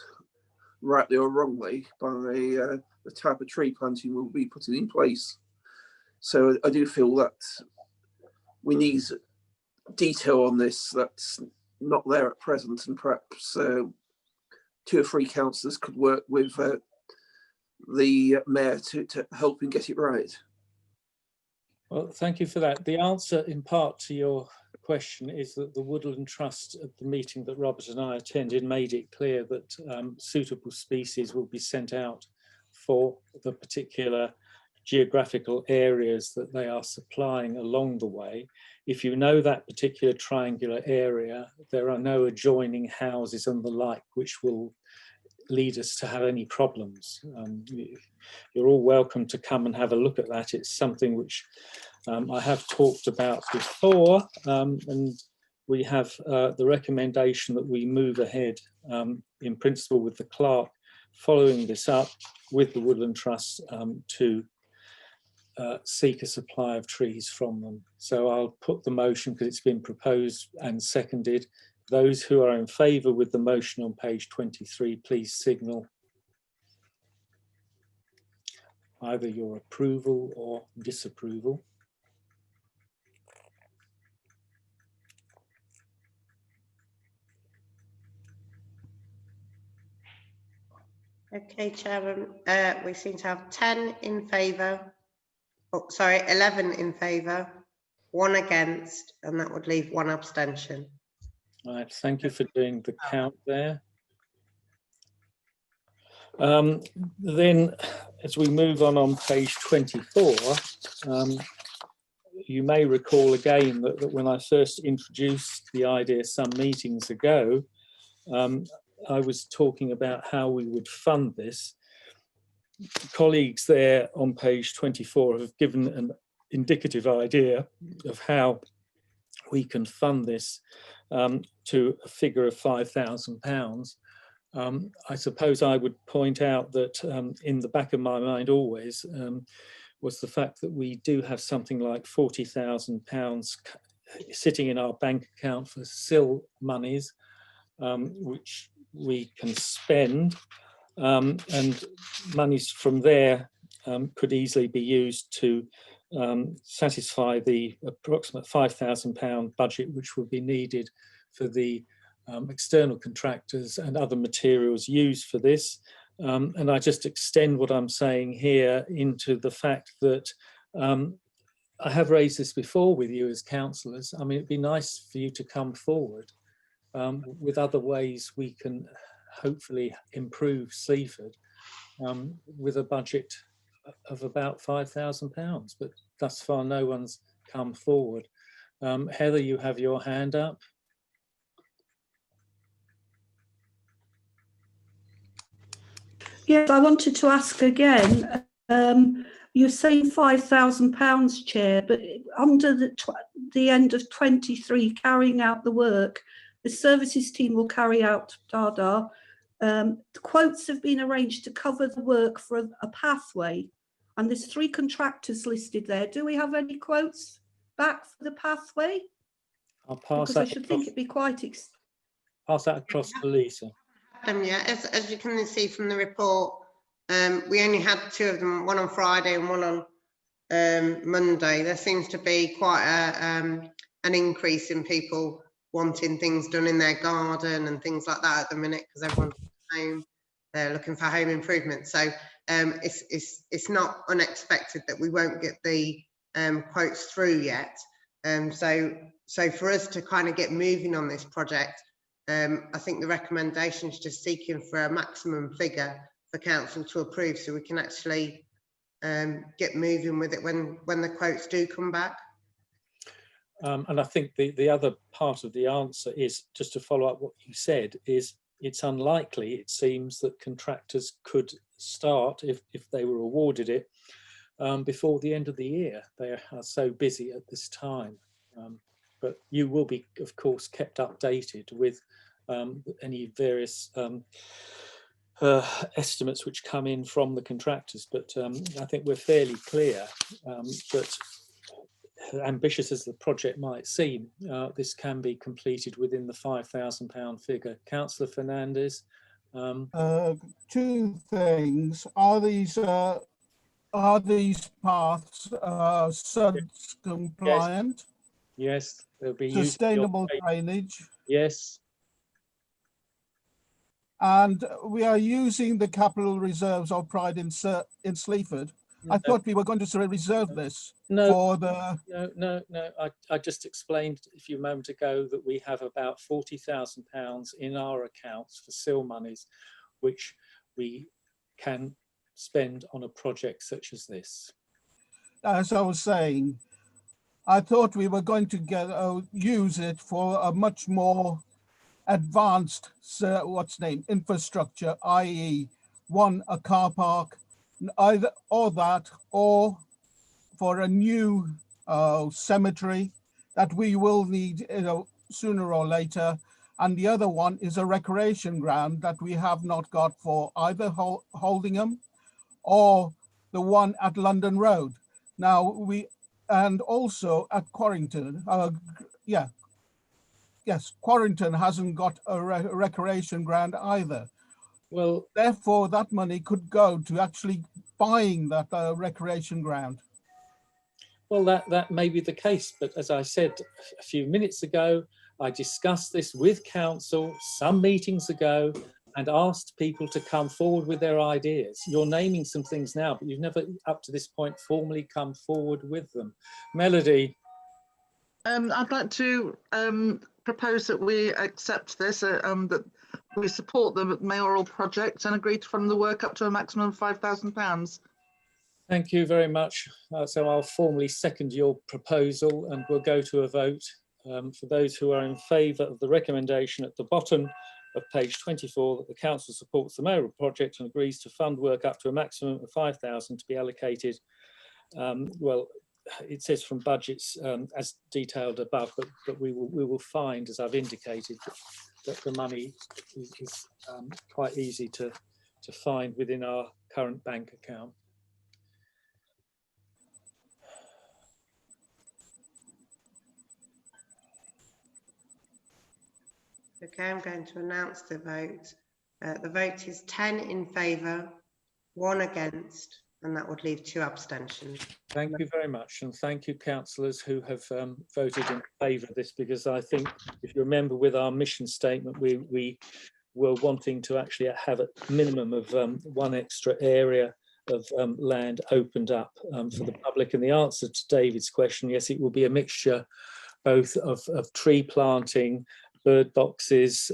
rightly or wrongly, by the type of tree planting we'll be putting in place. So I do feel that we need detail on this that's not there at present, and perhaps 2 or 3 councillors could work with the mayor to help him get it right. Well, thank you for that. The answer in part to your question is that the Woodland Trust at the meeting that Robert and I attended made it clear that suitable species will be sent out for the particular geographical areas that they are supplying along the way. If you know that particular triangular area, there are no adjoining houses and the like which will lead us to have any problems. You're all welcome to come and have a look at that. It's something which I have talked about before, and we have the recommendation that we move ahead in principle with the clerk, following this up with the Woodland Trust to seek a supply of trees from them. So I'll put the motion, because it's been proposed and seconded. Those who are in favour with the motion on page 23, please signal either your approval or disapproval. Okay, Chairman, we seem to have 10 in favour. Oh, sorry, 11 in favour, 1 against, and that would leave 1 abstention. All right, thank you for doing the count there. Then, as we move on page 24, you may recall again that when I first introduced the idea some meetings ago, I was talking about how we would fund this. Colleagues there on page 24 have given an indicative idea of how we can fund this to a figure of £5,000. I suppose I would point out that in the back of my mind always was the fact that we do have something like £40,000 sitting in our bank account for SIL monies, which we can spend, and monies from there could easily be used to satisfy the approximate £5,000 budget which would be needed for the external contractors and other materials used for this. And I just extend what I'm saying here into the fact that I have raised this before with you as councillors. I mean, it'd be nice for you to come forward with other ways we can hopefully improve Sleaford with a budget of about £5,000, but thus far no one's come forward. Heather, you have your hand up. Yes, I wanted to ask again. You're saying £5,000, Chair, but under the end of 23, carrying out the work, the services team will carry out the quotes have been arranged to cover the work for a pathway, and there's 3 contractors listed there. Do we have any quotes back for the pathway? I'll pass Because that I should across, think it'd be quite. pass that across to Lisa. Yeah, as you can see from the report, we only had 2 of them, one on Friday and one on Monday. There seems to be quite an increase in people wanting things done in their garden and things like that at the minute, because everyone's home, they're looking for home improvement. So it's not unexpected that we won't get the quotes through yet. So for us to kind of get moving on this project, I think the recommendation is just seeking for a maximum figure for council to approve, so we can actually get moving with it when the quotes do come back. And I think the other part of the answer is, just to follow up what you said, is it's unlikely, it seems, that contractors could start, if they were awarded it, before the end of the year. They are so busy at this time. But you will be, of course, kept updated with any various estimates which come in from the contractors. But I think we're fairly clear that, ambitious as the project might seem, this can be completed within the £5,000 figure. Councillor Fernandez. 2 things. Are these paths SUDS compliant? Yes, they'll be sustainable drainage. Yes. And we are using the capital reserves of Pride in Sleaford. No. I thought we were going to reserve this for the... No. I just explained a few moments ago that we have about £40,000 in our accounts for SIL monies, which we can spend on a project such as this. As I was saying, I thought we were going to use it for a much more advanced, infrastructure, i.e. a car park, either or that, or for a new cemetery that we will need, sooner or later. And the other one is a recreation ground that we have not got for either Holdingham or the one at London Road. Now and also at Quarrington, yes, Quarrington hasn't got a recreation ground either. Well, therefore, that money could go to actually buying that recreation ground. Well, that may be the case, but as I said a few minutes ago, I discussed this with council some meetings ago and asked people to come forward with their ideas. You're naming some things now, but you've never, up to this point, formally come forward with them. Melody. I'd like to propose that we accept this, that we support the mayoral project and agree to fund the work up to a maximum of £5,000. Thank you very much. So I'll formally second your proposal and we'll go to a vote. For those who are in favour of the recommendation at the bottom of page 24, that the council supports the mayoral project and agrees to fund work up to a maximum of £5,000 to be allocated. Well, it says from budgets as detailed above, but we will find, as I've indicated, that the money is quite easy to find within our current bank account. Okay, I'm going to announce the vote. The vote is 10 in favour, 1 against, and that would leave 2 abstentions. Thank you very much, and thank you, councillors who have voted in favour of this, because I think, if you remember, with our mission statement, we were wanting to actually have a minimum of 1 extra area of land opened up for the public. And the answer to David's question, yes, it will be a mixture both of tree planting, bird boxes,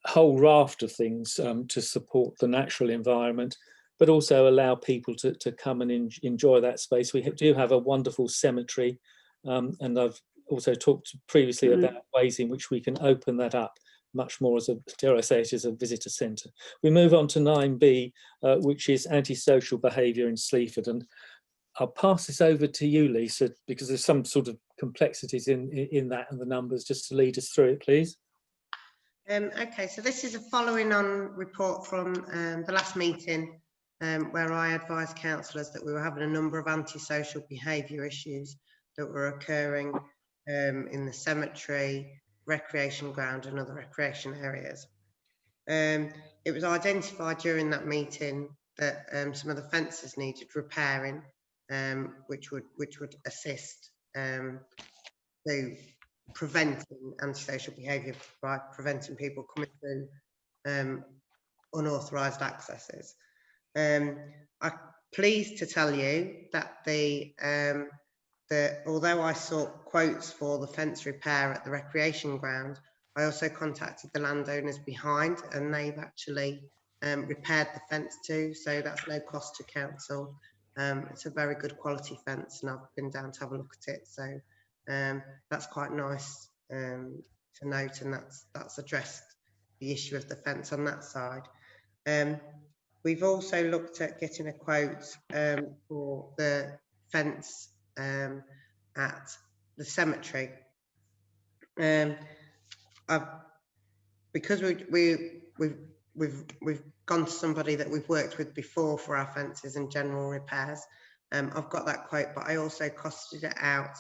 whole raft of things to support the natural environment, but also allow people to come and enjoy that space. We do have a wonderful cemetery, and I've also talked previously about ways in which we can open that up much more as a, dare I say it, as a visitor centre. We move on to 9B, which is antisocial behaviour in Sleaford, and I'll pass this over to you, Lisa, because there's some sort of complexities in that and the numbers, just to lead us through it, please. Okay, so this is a following on report from the last meeting, where I advised councillors that we were having a number of antisocial behaviour issues that were occurring in the cemetery, recreation ground and other recreation areas. It was identified during that meeting that some of the fences needed repairing, which would assist to preventing antisocial behaviour by preventing people coming through unauthorised accesses. I'm pleased to tell you that although I sought quotes for the fence repair at the recreation ground, I also contacted the landowners behind, and they've actually repaired the fence too, so that's no cost to council. It's a very good quality fence, and I've been down to have a look at it, so that's quite nice to note, and that's addressed the issue of the fence on that side. We've also looked at getting a quote for the fence at the cemetery. Because we've gone to somebody that we've worked with before for our fences and general repairs. I've got that quote, but I also costed it out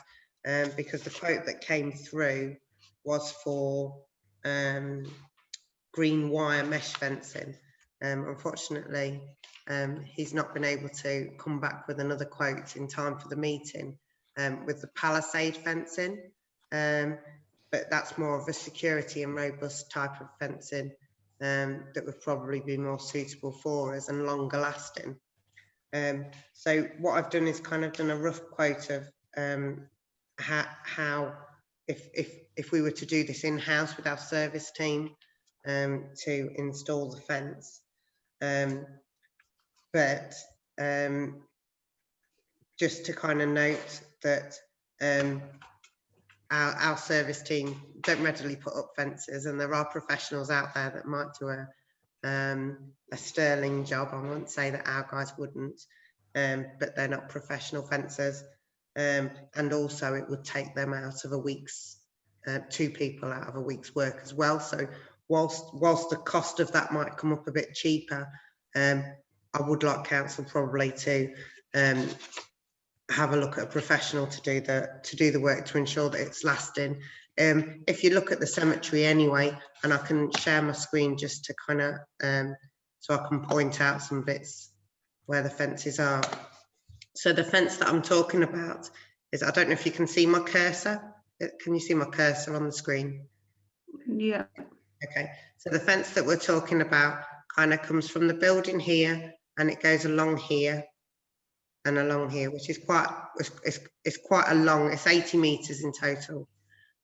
because the quote that came through was for green wire mesh fencing. Unfortunately, he's not been able to come back with another quote in time for the meeting with the palisade fencing, but that's more of a security and robust type of fencing that would probably be more suitable for us and longer lasting. So what I've done is kind of done a rough quote of how if we were to do this in-house with our service team to install the fence. But just to kind of note that our service team don't readily put up fences, and there are professionals out there that might do a sterling job. I wouldn't say that our guys wouldn't, but they're not professional fencers, and also it would take them out of a week's 2 people out of a week's work as well. So whilst the cost of that might come up a bit cheaper, I would like council probably to have a look at a professional to do the work to ensure that it's lasting. If you look at the cemetery anyway, and I can share my screen just to kind of so I can point out some bits where the fences are. So the fence that I'm talking about is, I don't know if you can see my cursor. Can you see my cursor on the screen? Yeah. Okay, so the fence that we're talking about kind of comes from the building here, and it goes along here and along here, which is quite a long, it's 80 metres in total.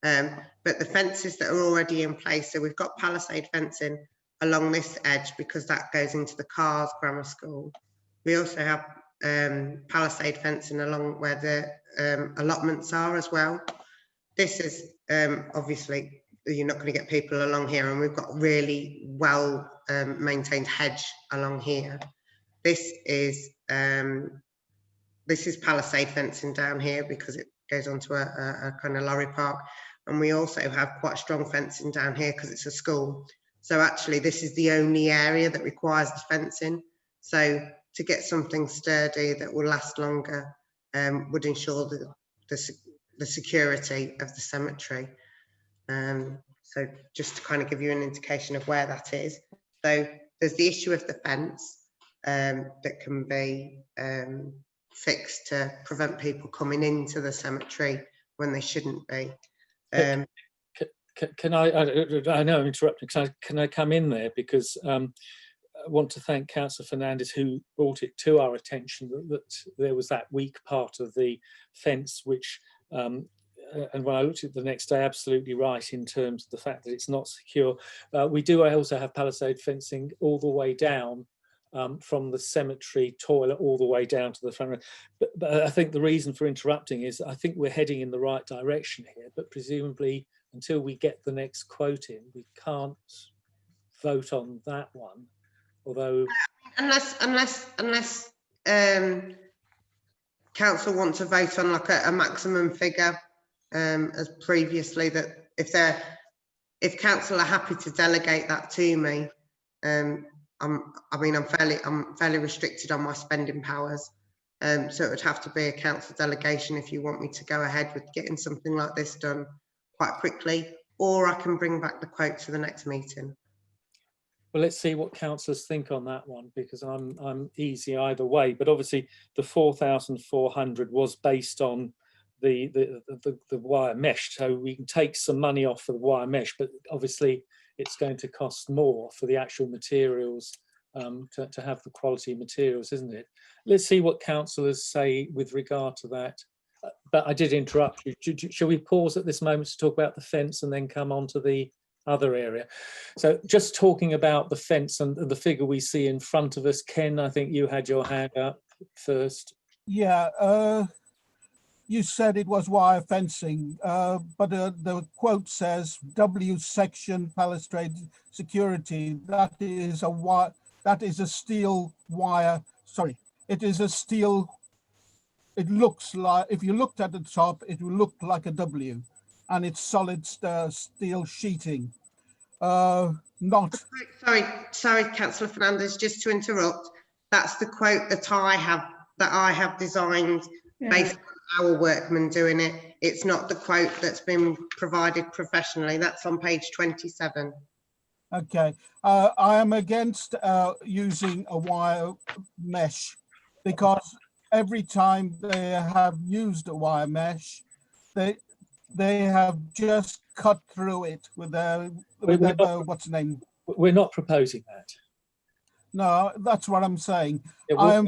But the fences that are already in place, so we've got palisade fencing along this edge because that goes into the Cars Grammar School. We also have palisade fencing along where the allotments are as well. This is obviously, you're not going to get people along here, and we've got really well maintained hedge along here. This is palisade fencing down here because it goes onto a kind of lorry park, and we also have quite strong fencing down here because it's a school. So actually this is the only area that requires the fencing. So to get something sturdy that will last longer would ensure the security of the cemetery. So just to kind of give you an indication of where that is. So there's the issue of the fence. that can be fixed to prevent people coming into the cemetery when they shouldn't be. Can I know I'm interrupting, can I come in there, because I want to thank Councillor Fernandez, who brought it to our attention that there was that weak part of the fence which and when I looked at it the next day, absolutely right in terms of the fact that it's not secure. We do also have palisade fencing all the way down from the cemetery toilet all the way down to the front room. But I think the reason for interrupting is I think we're heading in the right direction here, but presumably until we get the next quote in, we can't vote on that one. Although unless council want to vote on like a maximum figure, as previously, that if council are happy to delegate that to me, I'm fairly restricted on my spending powers, so it would have to be a council delegation if you want me to go ahead with getting something like this done quite quickly, or I can bring back the quote to the next meeting. Well, let's see what councillors think on that one, because I'm easy either way. But obviously, the 4,400 was based on the wire mesh, so we can take some money off for the wire mesh, but obviously it's going to cost more for the actual materials to have the quality materials, isn't it? Let's see what councillors say with regard to that. But I did interrupt you. Shall we pause at this moment to talk about the fence and then come on to the other area? So just talking about the fence and the figure we see in front of us, Ken, I think you had your hand up first. Yeah, you said it was wire fencing, but the quote says W section balustrade security. That is a steel wire. Sorry, it is a steel. It looks like, if you looked at the top, it will look like a W, and it's solid steel sheeting. Not. Sorry, Councillor Fernandez, just to interrupt. That's the quote that I have designed based on our workmen doing it. It's not the quote that's been provided professionally. That's on page 27. Okay, I am against using a wire mesh, because every time they have used a wire mesh, they have just cut through it with their what's the name? We're not proposing that. No, that's what I'm saying. Yeah, I am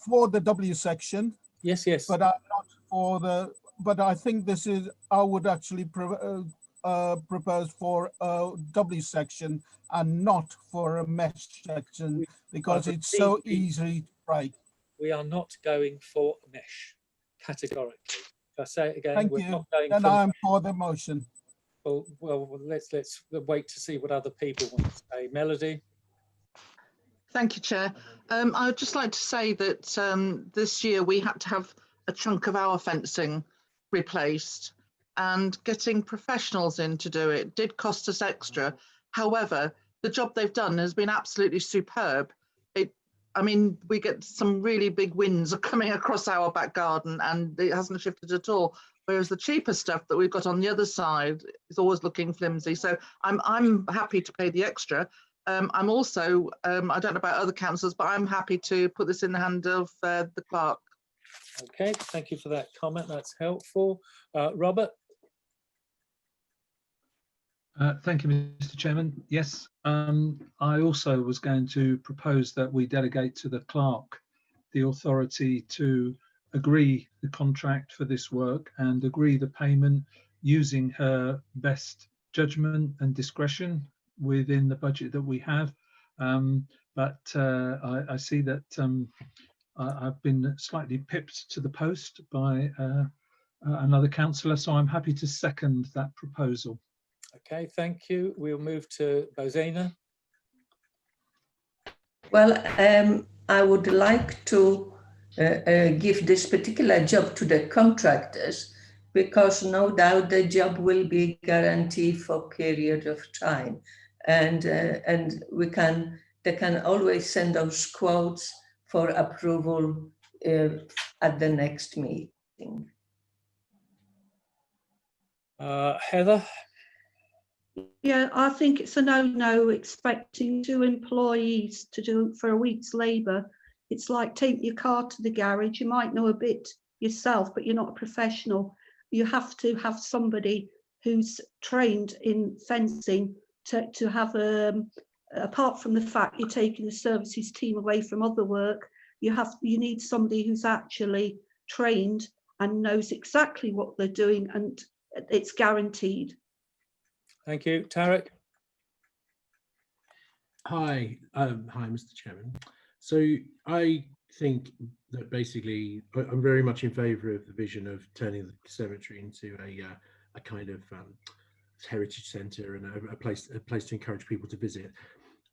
for the W section. Yes, yes. But I'm not for the. But I think this is. I would actually propose for a W section and not for a mesh section, because it's so easy to break. We are not going for a mesh, categorically. If I say it again, Thank we're you. not going Then for I'm for the motion. Well, let's wait to see what other people want to say. Melody. Thank you, Chair. I would just like to say that this year we had to have a chunk of our fencing replaced, and getting professionals in to do it did cost us extra. However, the job they've done has been absolutely superb. I mean, we get some really big winds coming across our back garden and it hasn't shifted at all. Whereas the cheaper stuff that we've got on the other side is always looking flimsy. So I'm happy to pay the extra. I'm also, I don't know about other councillors, but I'm happy to put this in the hand of the clerk. Okay, thank you for that comment. That's helpful. Robert? Thank you, Mr. Chairman. Yes, I also was going to propose that we delegate to the clerk the authority to agree the contract for this work and agree the payment using her best judgment and discretion within the budget that we have. But I see that I've been slightly pipped to the post by another councillor, so I'm happy to second that proposal. Okay, thank you. We'll move to Bozena. Well, I would like to give this particular job to the contractors, because no doubt the job will be guaranteed for a period of time, and they can always send those quotes for approval at the next meeting. Heather? Yeah, I think it's a no-no expecting 2 employees to do it for a week's labour. It's like taking your car to the garage. You might know a bit yourself, but you're not a professional. You have to have somebody who's trained in fencing to have, apart from the fact you're taking the services team away from other work, you need somebody who's actually trained and knows exactly what they're doing, and it's guaranteed. Thank you. Tarek? Hi, Mr. Chairman. So I think that basically I'm very much in favour of the vision of turning the cemetery into a kind of heritage centre and a place to encourage people to visit.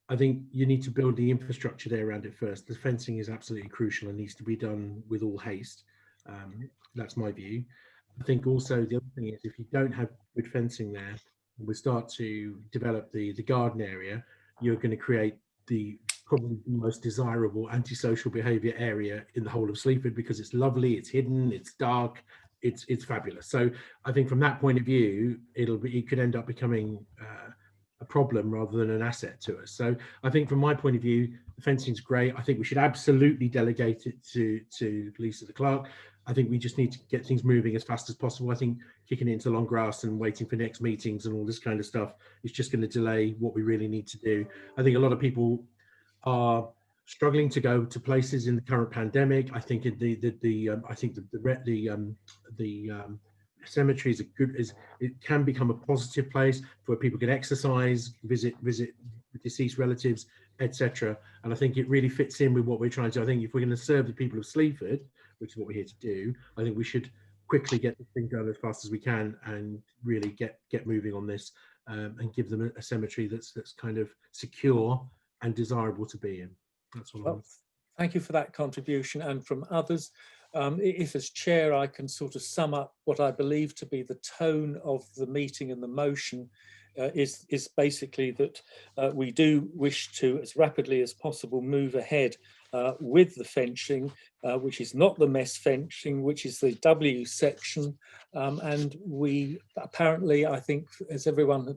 I think you need to build the infrastructure there around it first. The fencing is absolutely crucial and needs to be done with all haste. That's my view. I think also the other thing is, if you don't have good fencing there, we start to develop the garden area, you're going to create probably the most desirable antisocial behaviour area in the whole of Sleaford, because it's lovely, it's hidden, it's dark, it's fabulous. So I think from that point of view, it could end up becoming a problem rather than an asset to us. So I think from my point of view, the fencing's great. I think we should absolutely delegate it to Lisa the clerk. I think we just need to get things moving as fast as possible. I think kicking it into long grass and waiting for next meetings and all this kind of stuff is just going to delay what we really need to do. I think a lot of people are struggling to go to places in the current pandemic. I think the cemetery is it can become a positive place where people can exercise, visit deceased relatives, etc. And I think it really fits in with what we're trying to do. I think if we're going to serve the people of Sleaford, which is what we're here to do, I think we should quickly get this thing done as fast as we can and really get moving on this, and give them a cemetery that's kind of secure and desirable to be in. That's all. Well, thank you for that contribution. And from others, if as chair I can sort of sum up what I believe to be the tone of the meeting and the motion, is basically that we do wish to, as rapidly as possible, move ahead with the fencing, which is not the mess fencing, which is the W section. And we apparently, I think, as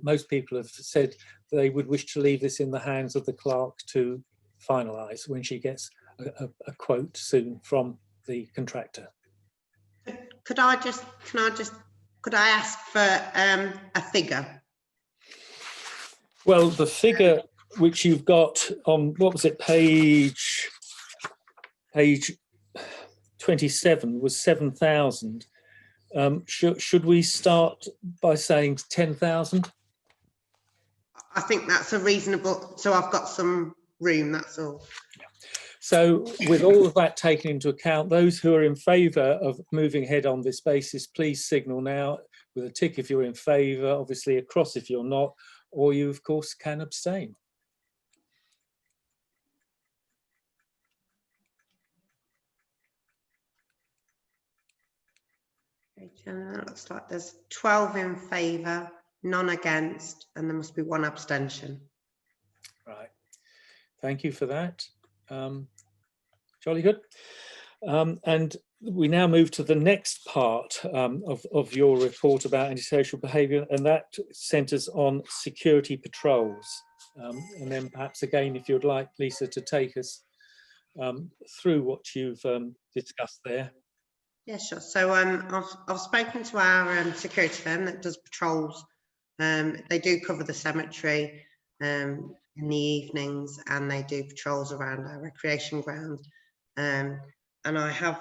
most people have said, they would wish to leave this in the hands of the clerk to finalise when she gets a quote soon from the contractor. Could I ask for a figure? Well, the figure which you've got on, what was it, page 27 was 7,000. Should we start by saying 10,000? I think that's a reasonable, so I've got some room, that's all. So with all of that taken into account, those who are in favour of moving ahead on this basis, please signal now with a tick if you're in favour, obviously a cross if you're not, or you of course can abstain. Okay, Chairman, that looks like there's 12 in favour, none against, and there must be 1 abstention. Right, thank you for that. Jolly good. And we now move to the next part of your report about antisocial behaviour, and that centres on security patrols. And then perhaps again, if you'd like, Lisa, to take us through what you've discussed there. Yeah, sure. So I've spoken to our security firm that does patrols. They do cover the cemetery in the evenings, and they do patrols around our recreation ground. And I have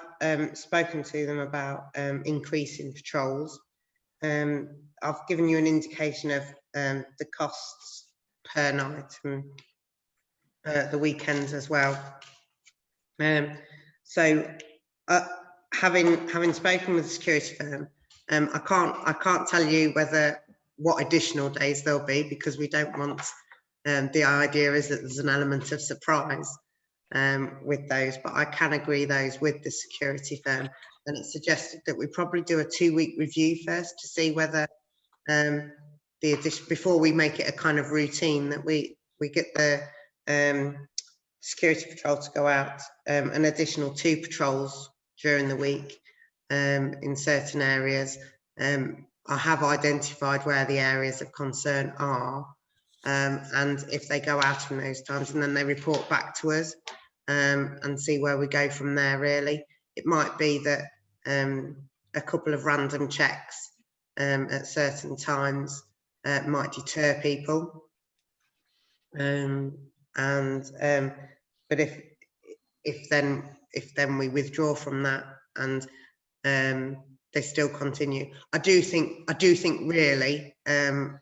spoken to them about increasing patrols. I've given you an indication of the costs per night and the weekends as well. So having spoken with the security firm, I can't tell you what additional days there'll be, because we don't want. The idea is that there's an element of surprise with those, but I can agree those with the security firm, and it's suggested that we probably do a 2-week review first to see whether the addition, before we make it a kind of routine, that we get the security patrol to go out an additional 2 patrols during the week in certain areas, I have identified where the areas of concern are, and if they go out in those times, and then they report back to us, and see where we go from there. Really, it might be that a couple of random checks at certain times might deter people, but if then we withdraw from that and they still continue, I do think really, in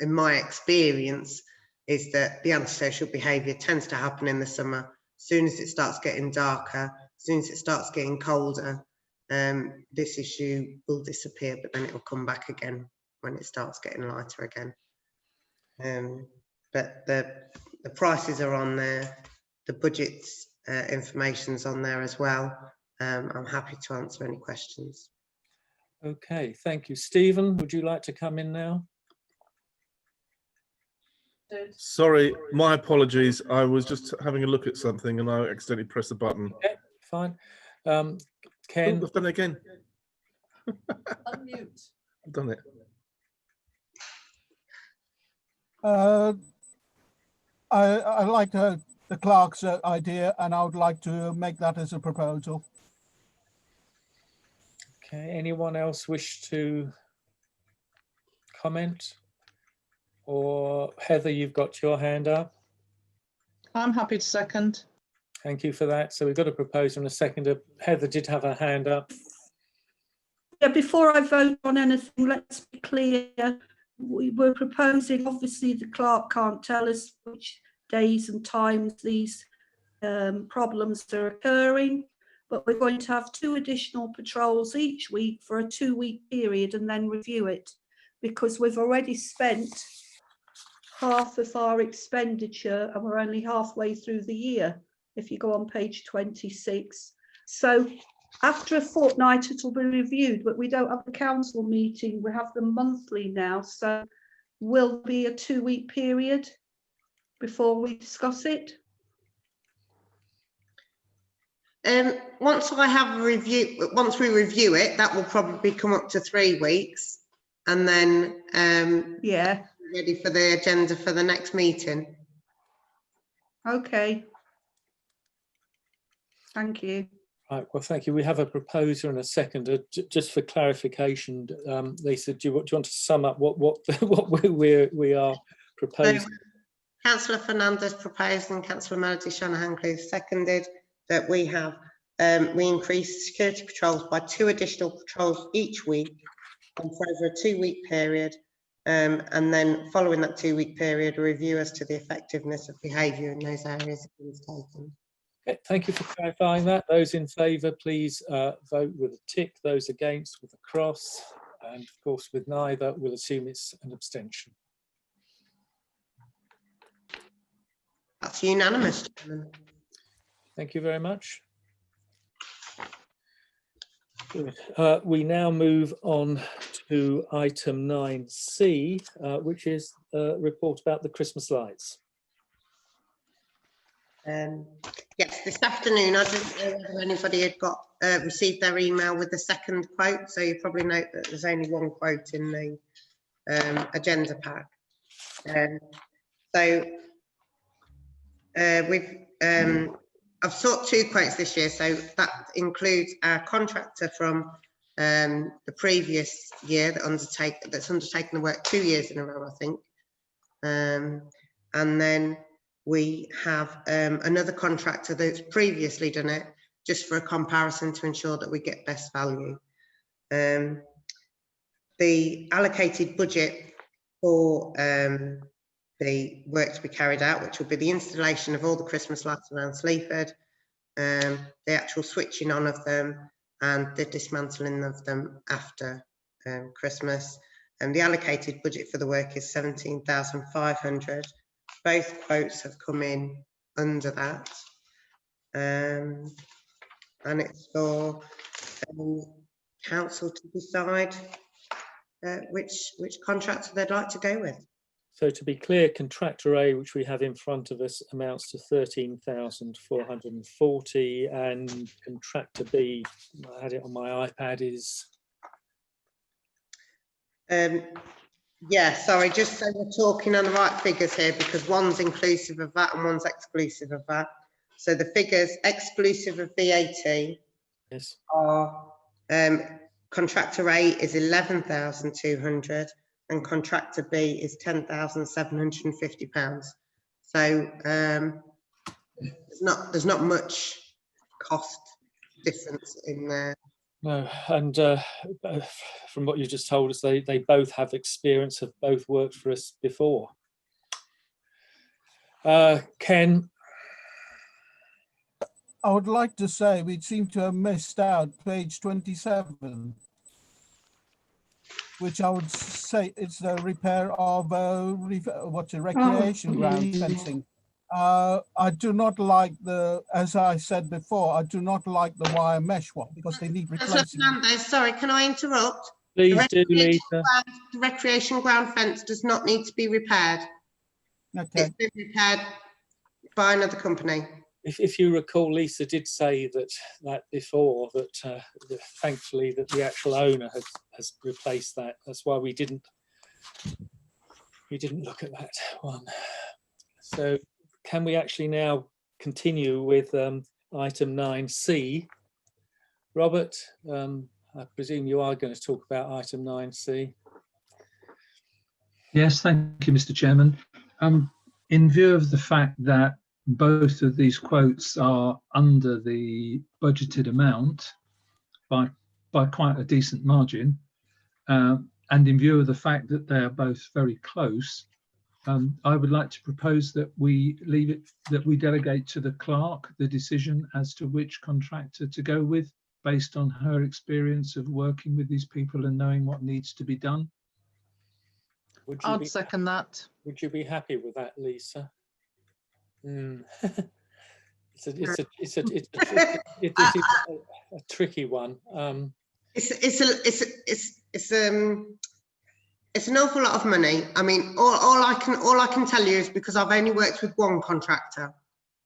my experience, is that the antisocial behaviour tends to happen in the summer. As soon as it starts getting darker, as soon as it starts getting colder, this issue will disappear, but then it will come back again when it starts getting lighter again. But the prices are on there, the budget's information's on there as well. I'm happy to answer any questions. Okay, thank you. Stephen, would you like to come in now? Sorry, my apologies. I was just having a look at something and I accidentally pressed the button. Okay, fine. Ken? Oh, I've done it again. Unmute. I've done it. I like the clerk's idea, and I would like to make that as a proposal. Okay, anyone else wish to comment? Or Heather, you've got your hand up. I'm happy to second. Thank you for that. So we've got a proposer and a seconder. Heather did have her hand up. Yeah, before I vote on anything, let's be clear. We were proposing, obviously the clerk can't tell us which days and times these problems are occurring, but we're going to have 2 additional patrols each week for a 2-week period and then review it, because we've already spent half of our expenditure and we're only halfway through the year, if you go on page 26. So after a fortnight it'll be reviewed, but we don't have the council meeting, we have them monthly now, so will be a 2-week period before we discuss it. Once we review it, that will probably come up to 3 weeks, and then yeah, ready for the agenda for the next meeting. Okay, thank you. Right, well, thank you. We have a proposer and a seconder. Just for clarification, Lisa, do you want to sum up what we are proposing? Councillor Fernandez proposed and Councillor Melody Shanahan seconded that we have we increase security patrols by 2 additional patrols each week and for over a 2-week period, and then following that 2-week period, a review as to the effectiveness of behaviour in those areas that is taken. Okay, thank you for clarifying that. Those in favour, please vote with a tick. Those against with a cross, and of course with neither, we'll assume it's an abstention. That's unanimous, Chairman. Thank you very much. Good. We now move on to item 9C, which is a report about the Christmas lights. Yes, this afternoon, I didn't know whether anybody had got received their email with the second quote, so you probably note that there's only 1 quote in the agenda pack. I've sought 2 quotes this year, so that includes our contractor from the previous year that's undertaken the work 2 years in a row, I think, and then we have another contractor that's previously done it, just for a comparison to ensure that we get best value. The allocated budget for the work to be carried out, which will be the installation of all the Christmas lights around Sleaford, the actual switching on of them and the dismantling of them after Christmas. And the allocated budget for the work is 17,500. Both quotes have come in under that. And it's for council to decide which contractor they'd like to go with. So to be clear, contractor A, which we have in front of us, amounts to 13,440, and contractor B, I had it on my iPad, is Yeah, sorry, just so we're talking on the right figures here, because one's inclusive of that and one's exclusive of that. So the figures exclusive of VAT Yes. are contractor A is 11,200 and contractor B is £10,750. So there's not much cost difference in there. No, and from what you just told us, they both have experience, have both worked for us before. Ken? I would like to say we seem to have missed out page 27, which I would say it's the repair of recreation ground fencing. I do not like as I said before, I do not like the wire mesh one because they need replacing. Sorry, can I interrupt? Please do, Lisa. The recreation ground fence does not need to be repaired. Okay. It's been repaired by another company. If you recall, Lisa did say that before, that thankfully that the actual owner has replaced that. That's why we didn't look at that one. So can we actually now continue with item 9C? Robert, I presume you are going to talk about item 9C. Yes, thank you, Mr. Chairman. In view of the fact that both of these quotes are under the budgeted amount by quite a decent margin, and in view of the fact that they are both very close, I would like to propose that we delegate to the clerk the decision as to which contractor to go with, based on her experience of working with these people and knowing what needs to be done. I'd second that. Would you be happy with that, Lisa? It's a tricky one. It's an awful lot of money. I mean, all I can tell you is because I've only worked with one contractor,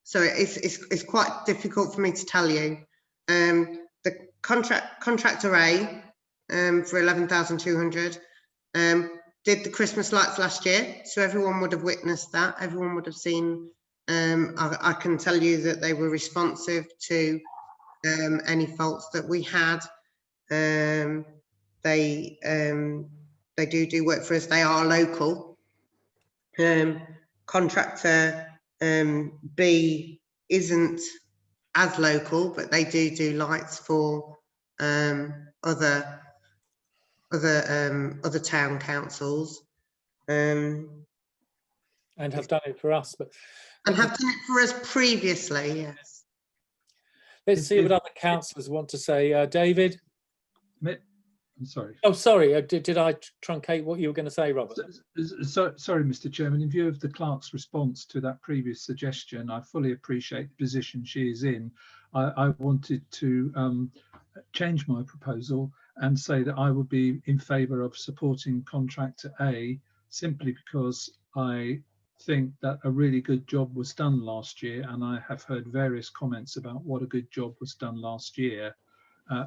so it's quite difficult for me to tell you. The contractor A for 11,200 did the Christmas lights last year, so everyone would have witnessed that. Everyone would have seen. I can tell you that they were responsive to any faults that we had. They do work for us. They are local. Contractor B isn't as local, but they do lights for other town councils. And have done it for us, and have done it for us previously, yes. Let's see what other councillors want to say. David? I'm sorry. Oh, sorry. Did I truncate what you were going to say, Robert? Sorry, Mr. Chairman. In view of the clerk's response to that previous suggestion, I fully appreciate the position she is in. I wanted to change my proposal and say that I would be in favour of supporting contractor A, simply because I think that a really good job was done last year, and I have heard various comments about what a good job was done last year.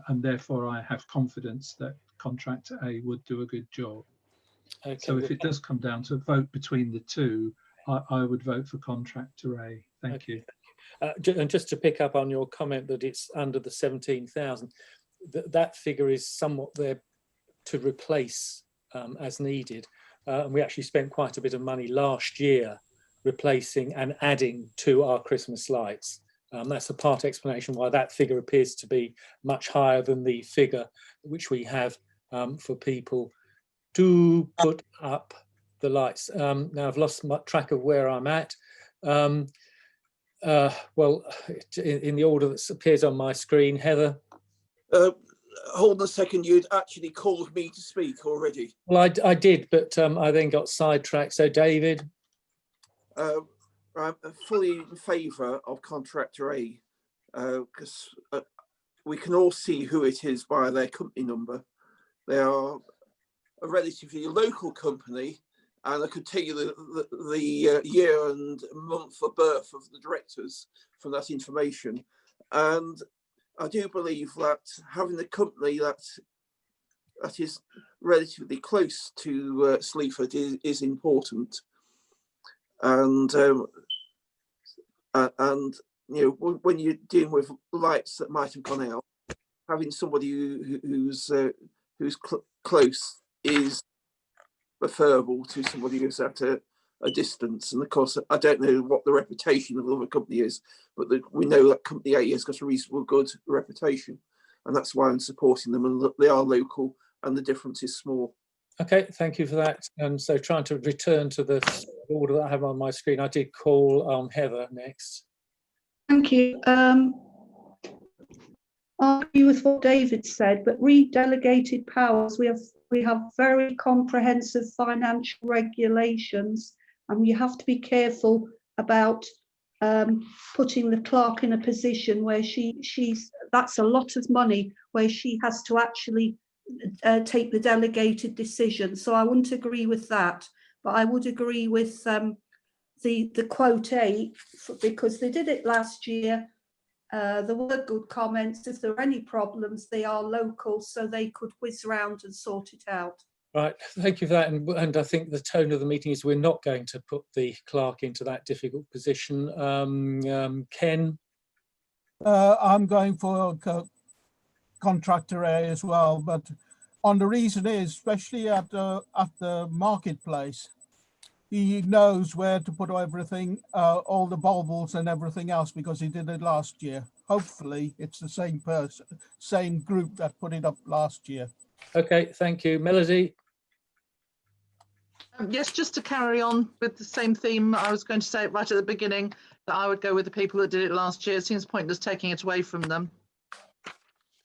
And therefore I have confidence that contractor A would do a good job. Okay, so if it does come down to a vote between the two, I would vote for contractor A. Thank you. And just to pick up on your comment that it's under the 17,000, that figure is somewhat there to replace as needed. And we actually spent quite a bit of money last year replacing and adding to our Christmas lights. That's a part explanation why that figure appears to be much higher than the figure which we have for people to put up the lights. Now I've lost track of where I'm at. Well, in the order that appears on my screen, Heather. Hold on a second, you'd actually called me to speak already. Well, I did, but I then got sidetracked. So David? I'm fully in favour of contractor A because we can all see who it is by their company number. They are a relatively local company, and I could tell you the year and month of birth of the directors from that information. And I do believe that having a company that that is relatively close to Sleaford is important. And you know, when you're dealing with lights that might have gone out, having somebody who's close is preferable to somebody who's at a distance. And of course, I don't know what the reputation of the other company is, but we know that Company A has got a reasonable good reputation, and that's why I'm supporting them. And they are local, and the difference is small. Okay, thank you for that. And so trying to return to the order that I have on my screen, I did call Heather next. Thank you. I agree with what David said, but re-delegated powers, we have very comprehensive financial regulations, and you have to be careful about putting the clerk in a position where that's a lot of money, where she has to actually take the delegated decision. So I wouldn't agree with that, but I would agree with the quote A, because they did it last year. There were good comments. If there are any problems, they are local, so they could whiz around and sort it out. Right, thank you for that. And I think the tone of the meeting is we're not going to put the clerk into that difficult position. Ken? I'm going for contractor A as well, but on the reason is, especially at the marketplace, he knows where to put everything, all the baubles and everything else, because he did it last year. Hopefully it's the same person, same group that put it up last year. Okay, thank you. Melody? Yes, just to carry on with the same theme, I was going to say right at the beginning that I would go with the people that did it last year. It seems pointless taking it away from them.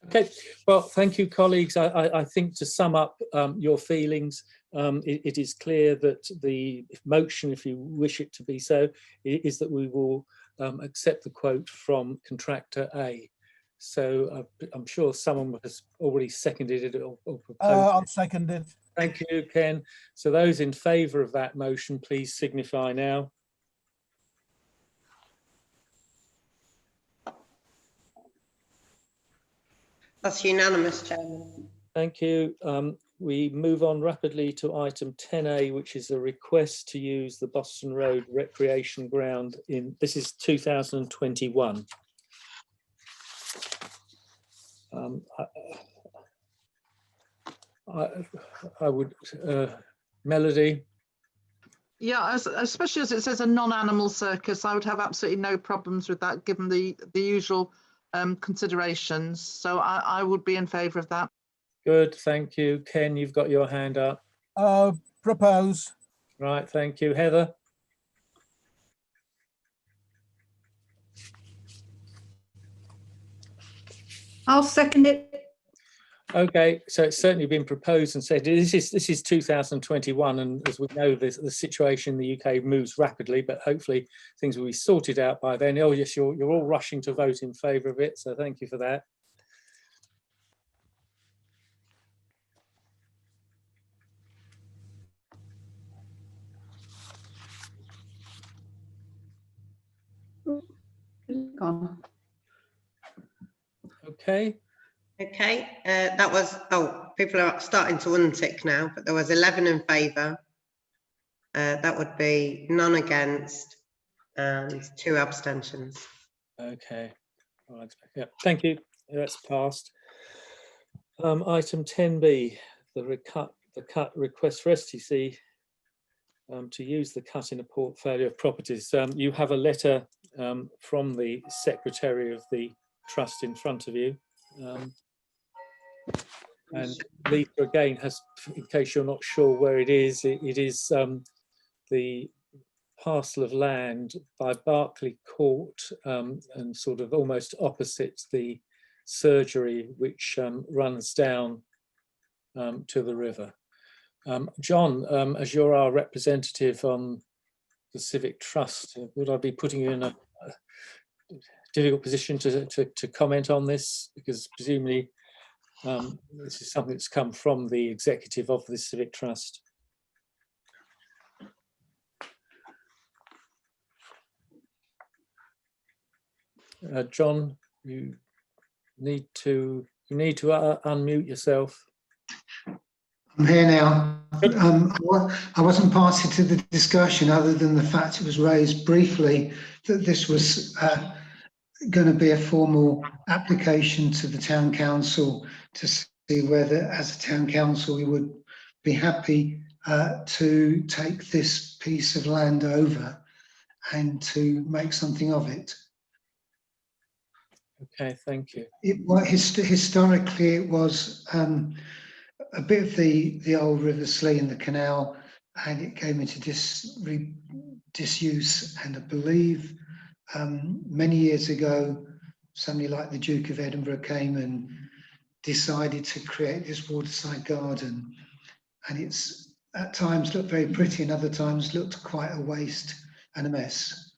Okay, well, thank you, colleagues. I think to sum up your feelings, it is clear that the motion, if you wish it to be so, is that we will accept the quote from contractor A. So I'm sure someone has already seconded it or proposed I'll second it. Thank you, Ken. So those in favour of that motion, please signify now. That's unanimous, Chairman. Thank you. We move on rapidly to item 10A, which is a request to use the Boston Road Recreation Ground this is 2021. I would, Melody? Yeah, especially as it says a non-animal circus, I would have absolutely no problems with that, given the usual considerations. So I would be in favour of that. Good, thank you. Ken, you've got your hand up. Propose. Right, thank you. Heather? I'll second it. Okay, so it's certainly been proposed and said this is 2021, and as we know, the situation in the UK moves rapidly, but hopefully things will be sorted out by then. Oh yes, you're all rushing to vote in favour of it, so thank you for that. Okay. Okay, that was, people are starting to untick now, but there was 11 in favour. That would be none against and 2 abstentions. Okay, right. Yeah, thank you. That's passed. Item 10B, the cut request for STC to use the cut in a portfolio of properties. You have a letter from the Secretary of the Trust in front of you. And Lisa again has, in case you're not sure where it is the parcel of land by Berkeley Court and sort of almost opposite the surgery which runs down to the river. John, as you're our representative on the Civic Trust, would I be putting you in a difficult position to comment on this? Because presumably this is something that's come from the executive of the Civic Trust. John, you need to unmute yourself. I'm here now. I wasn't party to the discussion other than the fact it was raised briefly that this was going to be a formal application to the town council to see whether, as a town council, we would be happy to take this piece of land over and to make something of it. Okay, thank you. Historically, it was a bit of the old River Slee and the canal, and it came into disuse. And I believe many years ago, somebody like the Duke of Edinburgh came and decided to create this waterside garden. And it's at times looked very pretty and other times looked quite a waste and a mess.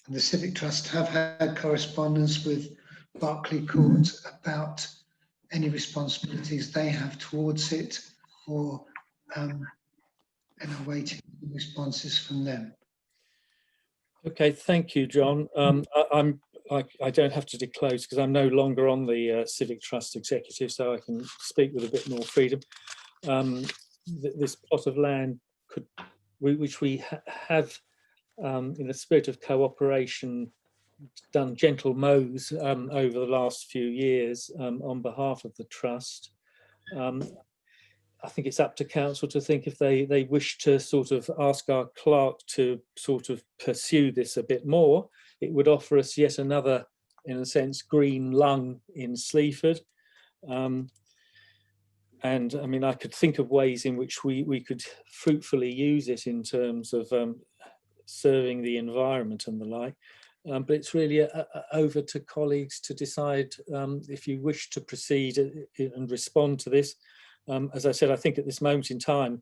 And the Civic Trust have had correspondence with Berkeley Court about any responsibilities they have towards it, or and are waiting for responses from them. Okay, thank you, John. I don't have to disclose because I'm no longer on the Civic Trust executive, so I can speak with a bit more freedom. This plot of land which we have, in the spirit of cooperation, done gentle mows over the last few years on behalf of the trust. I think it's up to council to think if they wish to sort of ask our clerk to sort of pursue this a bit more. It would offer us yet another, in a sense, green lung in Sleaford. And I mean, I could think of ways in which we could fruitfully use it in terms of serving the environment and the like. But it's really over to colleagues to decide if you wish to proceed and respond to this. As I said, I think at this moment in time,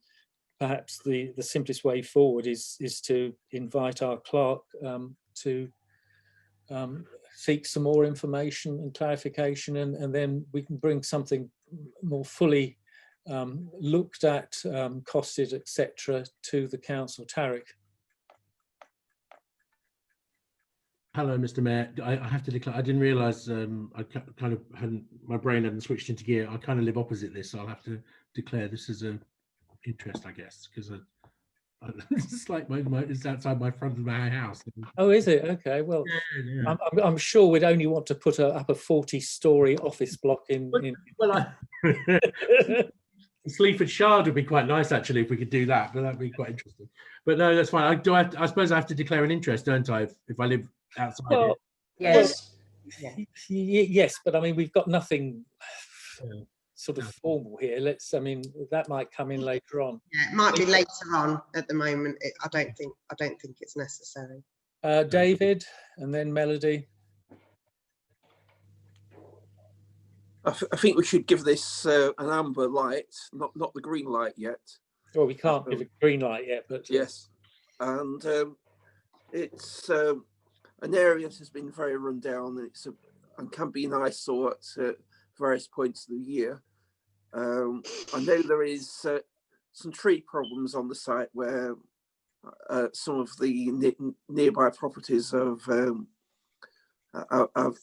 perhaps the simplest way forward is to invite our clerk to seek some more information and clarification, and then we can bring something more fully looked at, costed, etc., to the council. Tariq. Hello, Mr. Mayor. I have to declare, I didn't realise I kind of my brain hadn't switched into gear. I kind of live opposite this, so I'll have to declare this as an interest, I guess, because it's like it's outside my front of my house. Oh, is it? Okay, well, yeah. I'm sure we'd only want to put up a 40-storey office block in. Well, Sleaford Shard would be quite nice, actually, if we could do that, but that'd be quite interesting. But no, that's fine. I suppose I have to declare an interest, don't I, if I live outside? Well, yes. Yes, but I mean, we've got nothing sort of formal here. I mean, that might come in later on. Yeah, it might be later on. At the moment, I don't think it's necessary. David, and then Melody. I think we should give this an amber light, not the green light yet. Well, we can't give a green light yet, but yes, and it's an area that has been very run down, and and can be an eyesore at various points of the year. I know there is some tree problems on the site where some of the nearby properties have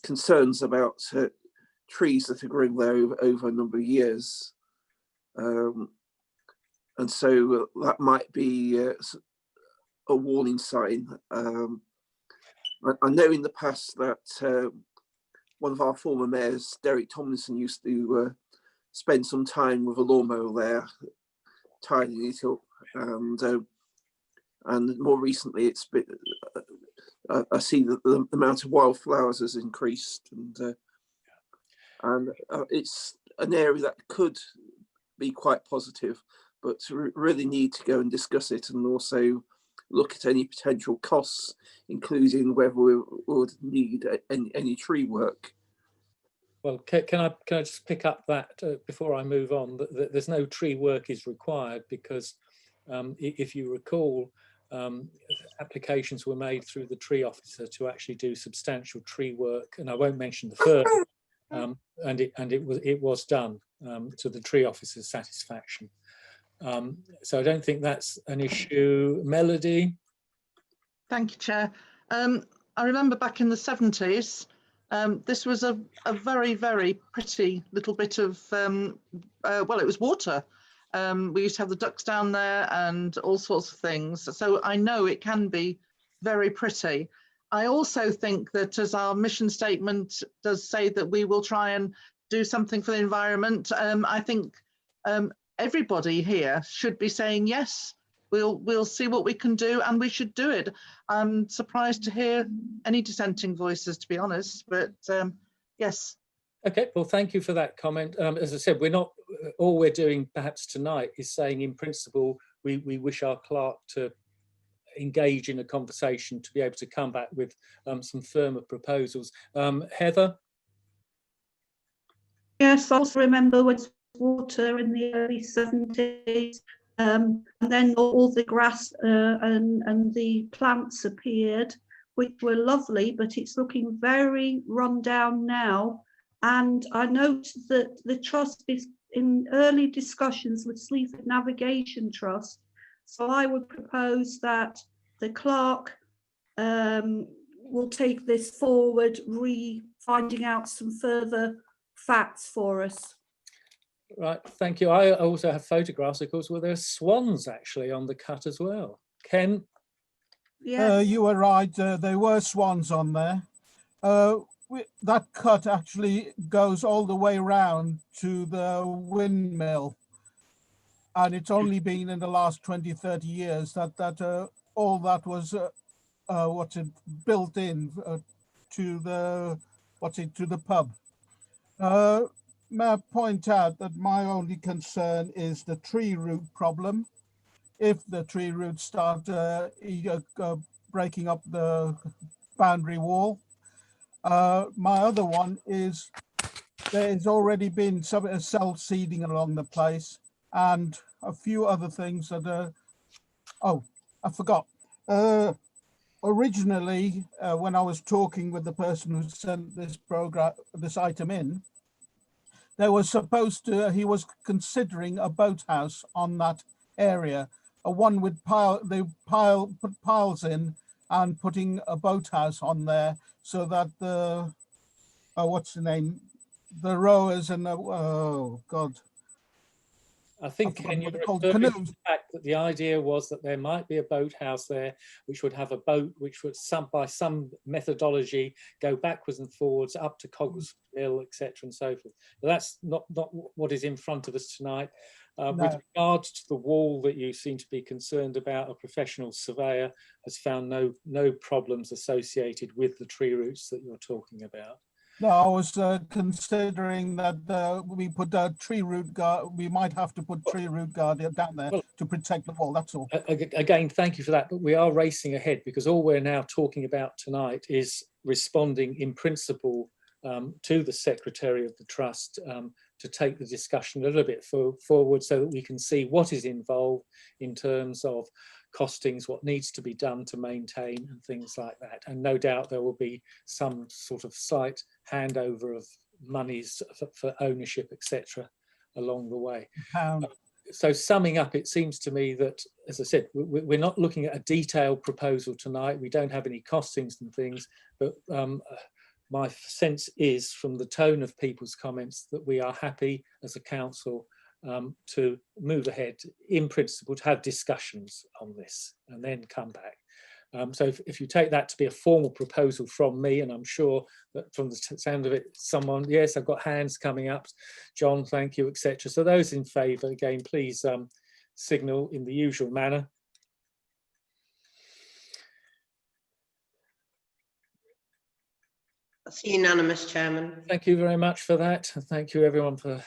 concerns about trees that are growing there over a number of years. And so that might be a warning sign. I know in the past that one of our former mayors, Derek Tomlinson, used to spend some time with a lawnmower there, tidying it up, and more recently it's been, I see that the amount of wildflowers has increased, and it's an area that could be quite positive, but really need to go and discuss it, and also look at any potential costs, including whether we would need any tree work. Well, can I just pick up that before I move on? That there's no tree work is required because if you recall, applications were made through the tree officer to actually do substantial tree work, and I won't mention the firm, and it was done to the tree officer's satisfaction. So I don't think that's an issue. Melody? Thank you, Chair. I remember back in the 70s, this was a very, very pretty little bit of, well, it was water. We used to have the ducks down there and all sorts of things. So I know it can be very pretty. I also think that, as our mission statement does say, that we will try and do something for the environment. I think everybody here should be saying yes. We'll see what we can do, and we should do it. I'm surprised to hear any dissenting voices, to be honest, but yes. Okay, well, thank you for that comment. As I said, we're not, all we're doing perhaps tonight is saying in principle, we wish our clerk to engage in a conversation to be able to come back with some firmer proposals. Heather? Yes, I also remember when water in the early 70s, and then all the grass and the plants appeared, which were lovely, but it's looking very run down now. And I note that the trust is in early discussions with Sleaford Navigation Trust. So I would propose that the clerk will take this forward, finding out some further facts for us. Right, thank you. I also have photographs, of course, where there are swans actually on the cut as well. Ken? Yes. You were right, there were swans on there. That cut actually goes all the way round to the windmill. And it's only been in the last 20, 30 years that all that was built in to the pub. May I point out that my only concern is the tree root problem. If the tree roots start breaking up the boundary wall. My other one is there's already been some self-seeding along the place and a few other things that are, oh, I forgot. Originally, when I was talking with the person who sent this item in, there was he was considering a boathouse on that area, a one with put piles in and putting a boathouse on there so that the, what's the name? The rowers and the, oh God. I think, Ken, you're referring to the fact that the idea was that there might be a boathouse there, which would have a boat, which would by some methodology go backwards and forwards up to Cogswell Mill, etc., and so forth. But that's not what is in front of us tonight. No. With regards to the wall that you seem to be concerned about, a professional surveyor has found no problems associated with the tree roots that you're talking about. No, I was considering that we put a tree root guard. We might have to put tree root guard down there to protect the wall. That's all. Again, thank you for that. But we are racing ahead because all we're now talking about tonight is responding in principle to the Secretary of the Trust to take the discussion a little bit forward so that we can see what is involved in terms of costings, what needs to be done to maintain and things like that. And no doubt there will be some sort of slight handover of monies for ownership, etc., along the way. So summing up, it seems to me that, as I said, we're not looking at a detailed proposal tonight. We don't have any costings and things, but my sense is from the tone of people's comments that we are happy as a council to move ahead in principle, to have discussions on this and then come back. So if you take that to be a formal proposal from me, and I'm sure that from the sound of it, someone, yes, I've got hands coming up, John, thank you, etc. So those in favour, again, please signal in the usual manner. That's unanimous, Chairman. Thank you very much for that. Thank you everyone for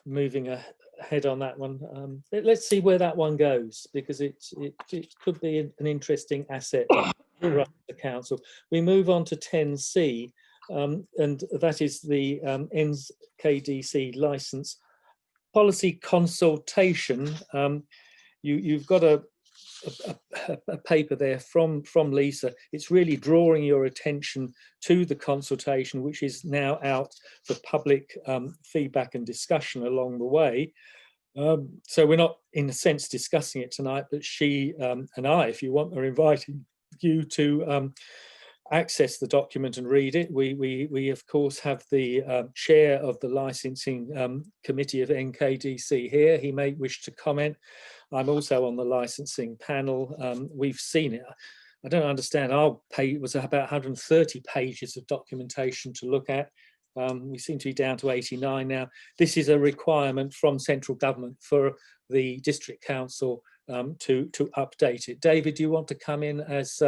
moving ahead on that one. Let's see where that one goes, because it could be an interesting asset for us, the council. We move on to 10C, and that is the NKDC licence policy consultation. You've got a paper there from Lisa. It's really drawing your attention to the consultation, which is now out for public feedback and discussion along the way. So we're not, in a sense, discussing it tonight, but she and I, if you want, are inviting you to access the document and read it. We of course have the chair of the licensing committee of NKDC here. He may wish to comment. I'm also on the licensing panel. We've seen it. I don't understand. Our page was about 130 pages of documentation to look at. We seem to be down to 89 now. This is a requirement from central government for the district council to update it. David, do you want to come in as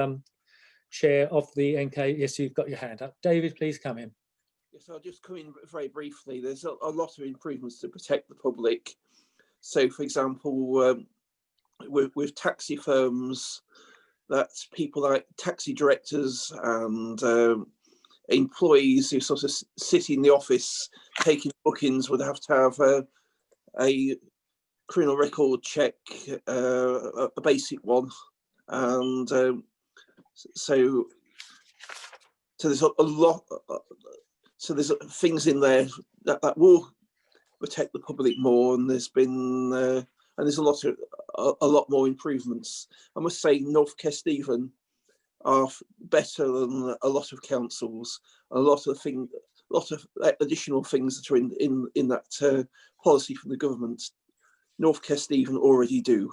chair of the NK? Yes, you've got your hand up. David, please come in. Yes, I'll just come in very briefly. There's a lot of improvements to protect the public. So, for example, with taxi firms, that people like taxi directors and employees who sort of sit in the office taking bookings would have to have a criminal record check, a basic one, and so there's a lot. So there's things in there that will protect the public more, and there's been and there's a lot more improvements. I must say, North Kesteven are better than a lot of councils. A lot of additional things that are in that policy from the government, North Kesteven already do.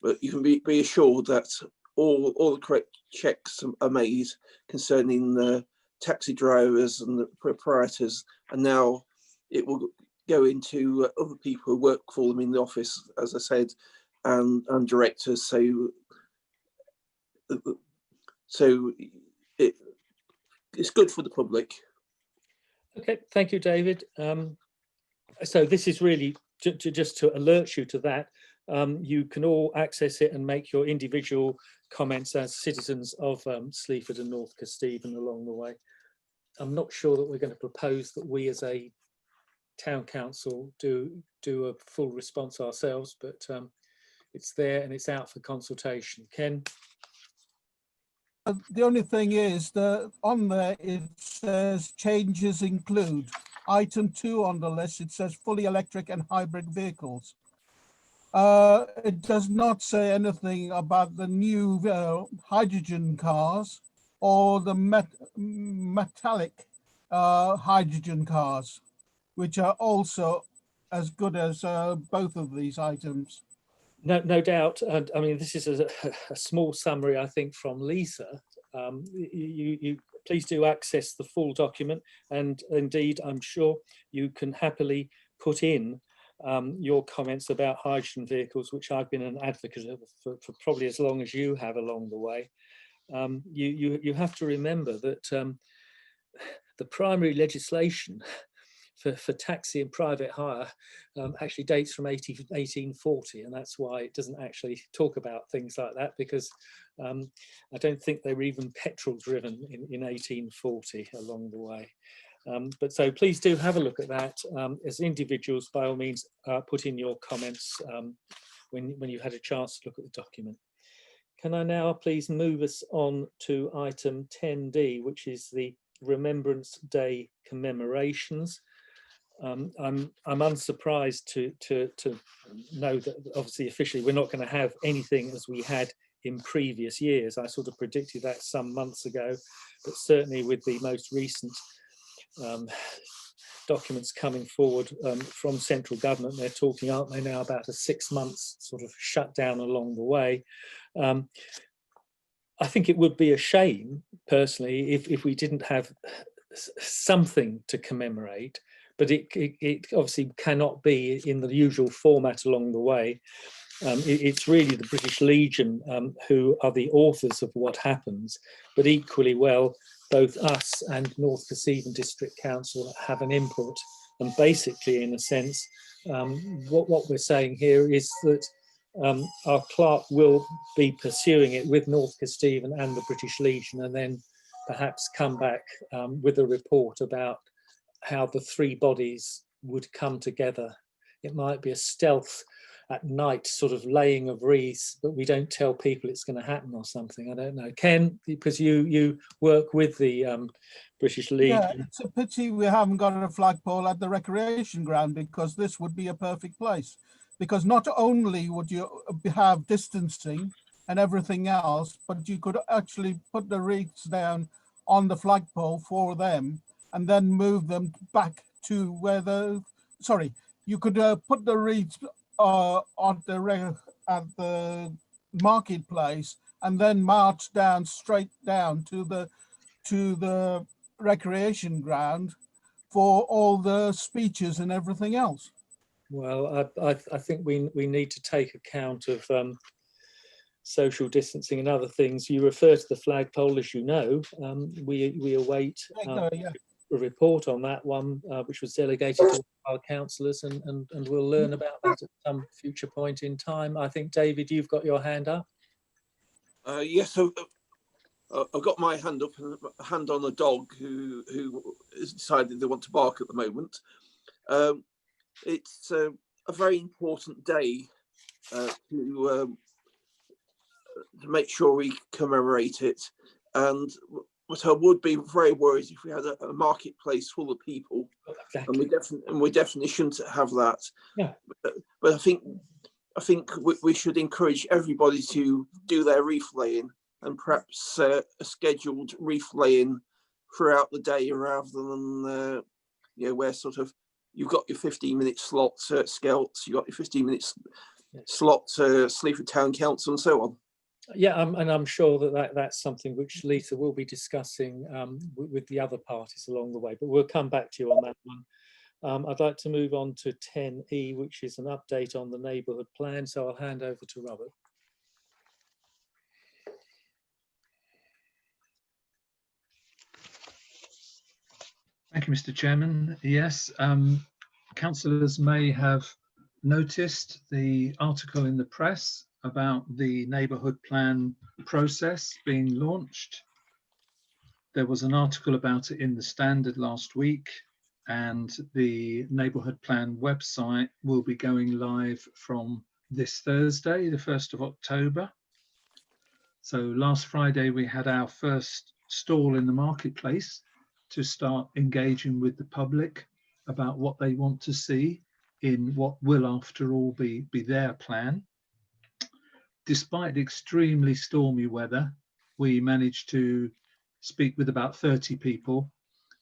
But you can be assured that all the correct checks are made concerning the taxi drivers and the proprietors, and now it will go into other people who work for them in the office, as I said, and directors. So it's good for the public. Okay, thank you, David. So this is really just to alert you to that. You can all access it and make your individual comments as citizens of Sleaford and North Kesteven along the way. I'm not sure that we're going to propose that we as a town council do a full response ourselves, but it's there and it's out for consultation. Ken? The only thing is that on there it says changes include item 2 on the list. It says fully electric and hybrid vehicles. It does not say anything about the new hydrogen cars or the metallic hydrogen cars, which are also as good as both of these items. No doubt. And I mean, this is a small summary, I think, from Lisa. You please do access the full document, and indeed, I'm sure you can happily put in your comments about hydrogen vehicles, which I've been an advocate of for probably as long as you have along the way. You have to remember that the primary legislation for taxi and private hire actually dates from 1840, and that's why it doesn't actually talk about things like that, because I don't think they were even petrol driven in 1840 along the way. But so please do have a look at that. As individuals, by all means, put in your comments when you've had a chance to look at the document. Can I now please move us on to item 10D, which is the Remembrance Day commemorations. I'm unsurprised to know that obviously officially we're not going to have anything as we had in previous years. I sort of predicted that some months ago, but certainly with the most recent documents coming forward from central government, they're talking, aren't they, now about a 6 months sort of shutdown along the way. I think it would be a shame, personally, if we didn't have something to commemorate, but it obviously cannot be in the usual format along the way. It's really the British Legion who are the authors of what happens, but equally well, both us and North Kesteven District Council have an input. And basically, in a sense, what we're saying here is that our clerk will be pursuing it with North Kesteven and the British Legion, and then perhaps come back with a report about how the three bodies would come together. It might be a stealth at night sort of laying of wreaths, but we don't tell people it's going to happen or something. I don't know. Ken, because you work with the British Legion. Yeah, it's a pity we haven't got a flagpole at the recreation ground, because this would be a perfect place. Because not only would you have distancing, and everything else, but you could actually put the wreaths down on the flagpole for them and then move them back to where you could put the wreaths at the marketplace and then march down straight down to the recreation ground for all the speeches and everything else. Well, I think we need to take account of social distancing and other things. You refer to the flagpole, as you know. We await a report on that one, which was delegated to our councillors, and we'll learn about that at some future point in time. I think, David, you've got your hand up. Yes, so I've got my hand up and a hand on a dog who has decided they want to bark at the moment. It's a very important day to make sure we commemorate it. And what I would be very worried if we had a marketplace full of people, exactly. and we definitely shouldn't have that. Yeah. But I think we should encourage everybody to do their wreath laying, and perhaps a scheduled wreath laying throughout the day, rather than where sort of you've got your 15-minute slot at Skelts, you've got your 15-minute slot to Sleaford Town Council, and so on. Yeah, and I'm sure that's something which Lisa will be discussing with the other parties along the way, but we'll come back to you on that one. I'd like to move on to 10E, which is an update on the neighbourhood plan, so I'll hand over to Robert. Thank you, Mr. Chairman. Yes, councillors may have noticed the article in the press about the neighbourhood plan process being launched. There was an article about it in the Standard last week, and the neighbourhood plan website will be going live from this Thursday, the 1st of October. So last Friday we had our first stall in the marketplace to start engaging with the public about what they want to see in what will, after all, be their plan. Despite extremely stormy weather, we managed to speak with about 30 people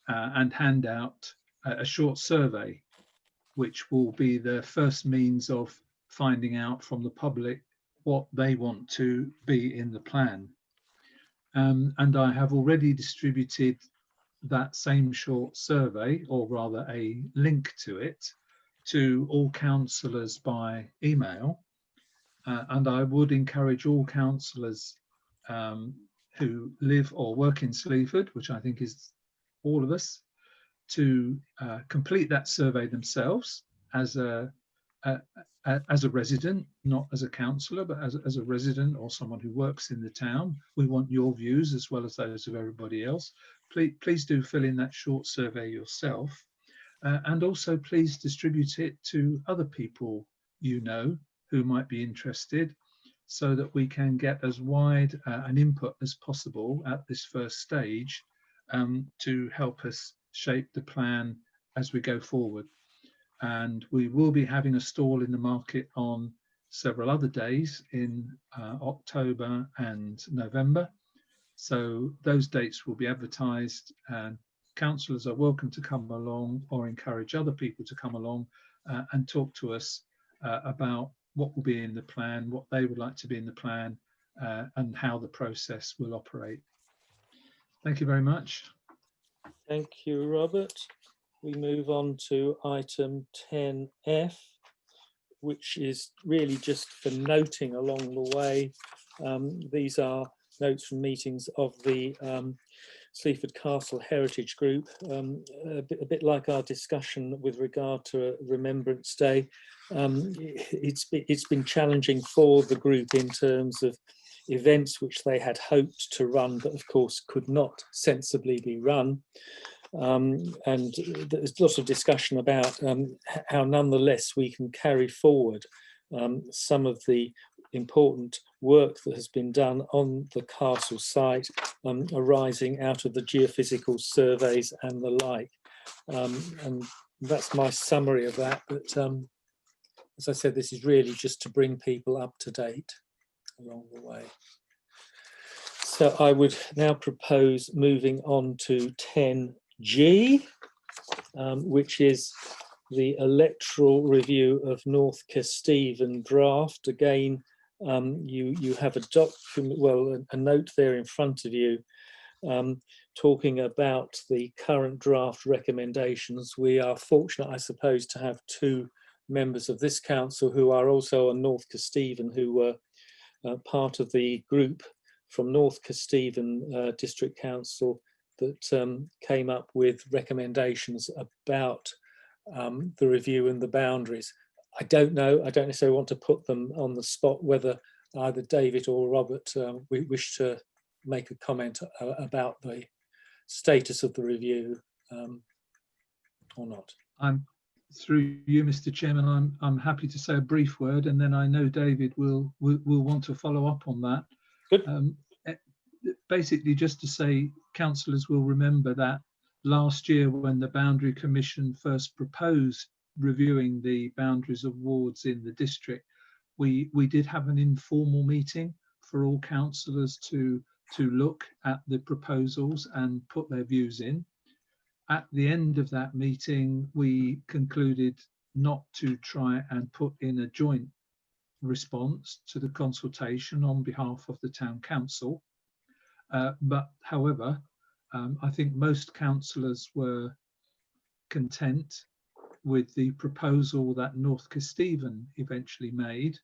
and hand out a short survey, which will be the first means of finding out from the public what they want to be in the plan. And I have already distributed that same short survey, or rather a link to it, to all councillors by email. And I would encourage all councillors who live or work in Sleaford, which I think is all of us, to complete that survey themselves as a resident, not as a councillor, but as a resident or someone who works in the town. We want your views as well as those of everybody else. Please do fill in that short survey yourself, and also please distribute it to other people you know who might be interested, so that we can get as wide an input as possible at this first stage to help us shape the plan as we go forward. And we will be having a stall in the market on several other days in October and November. So those dates will be advertised, and councillors are welcome to come along or encourage other people to come along and talk to us about what will be in the plan, what they would like to be in the plan, and how the process will operate. Thank you very much. Thank you, Robert. We move on to item 10F, which is really just for noting along the way. These are notes from meetings of the Sleaford Castle Heritage Group, a bit like our discussion with regard to Remembrance Day. It's been challenging for the group in terms of events which they had hoped to run, but of course could not sensibly be run. And there's lots of discussion about how nonetheless we can carry forward some of the important work that has been done on the castle site, arising out of the geophysical surveys and the like. And that's my summary of that. But as I said, this is really just to bring people up to date. along the way. So I would now propose moving on to 10G, which is the electoral review of North Kesteven draft. Again, you have a document, well, a note there in front of you, talking about the current draft recommendations. We are fortunate, I suppose, to have two members of this council who are also on North Kesteven, who were part of the group from North Kesteven District Council that came up with recommendations about the review and the boundaries. I don't necessarily want to put them on the spot whether either David or Robert we wish to make a comment about the status of the review or not. I'm through you, Mr. Chairman. I'm happy to say a brief word, and then I know David will want to follow up on that. Good. Basically, just to say, councillors will remember that last year, when the Boundary Commission first proposed reviewing the boundaries of wards in the district, we did have an informal meeting for all councillors to look at the proposals and put their views in. At the end of that meeting, we concluded not to try and put in a joint response to the consultation on behalf of the town council. But however, I think most councillors were content with the proposal that North Kesteven eventually made,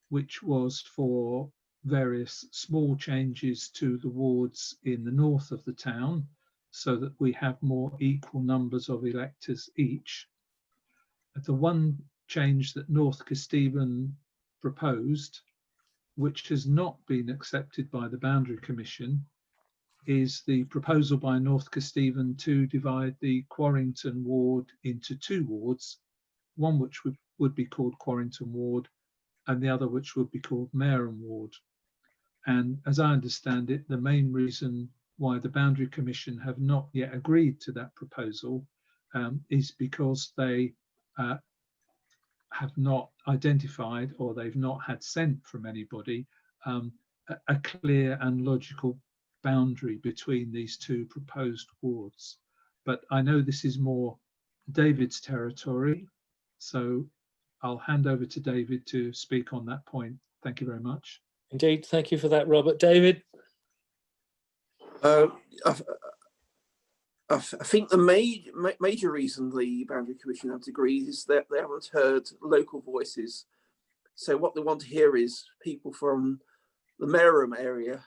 which was for various small changes to the wards in the north of the town, so that we have more equal numbers of electors each. The one change that North Kesteven proposed, which has not been accepted by the Boundary Commission, is the proposal by North Kesteven to divide the Quarrington ward into two wards, one which would be called Quarrington Ward and the other which would be called Mareham Ward. And as I understand it, the main reason why the Boundary Commission have not yet agreed to that proposal is because they have not identified, or they've not had sent from anybody, a clear and logical boundary between these two proposed wards. But I know this is more David's territory, so I'll hand over to David to speak on that point. Thank you very much. Indeed, thank you for that, Robert. David? I think the major reason the Boundary Commission have agreed is that they haven't heard local voices. So what they want to hear is people from the Mareham area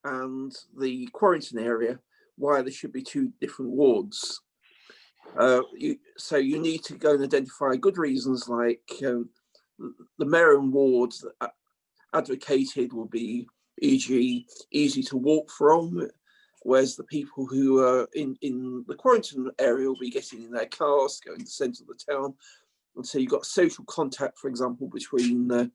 and the Quarrington area, why there should be two different wards. So you need to go and identify good reasons, like the Mareham ward advocated will be, e.g., easy to walk from, whereas the people who are in the Quarrington area will be getting in their cars, going to the centre of the town. And so you've got social contact, for example, between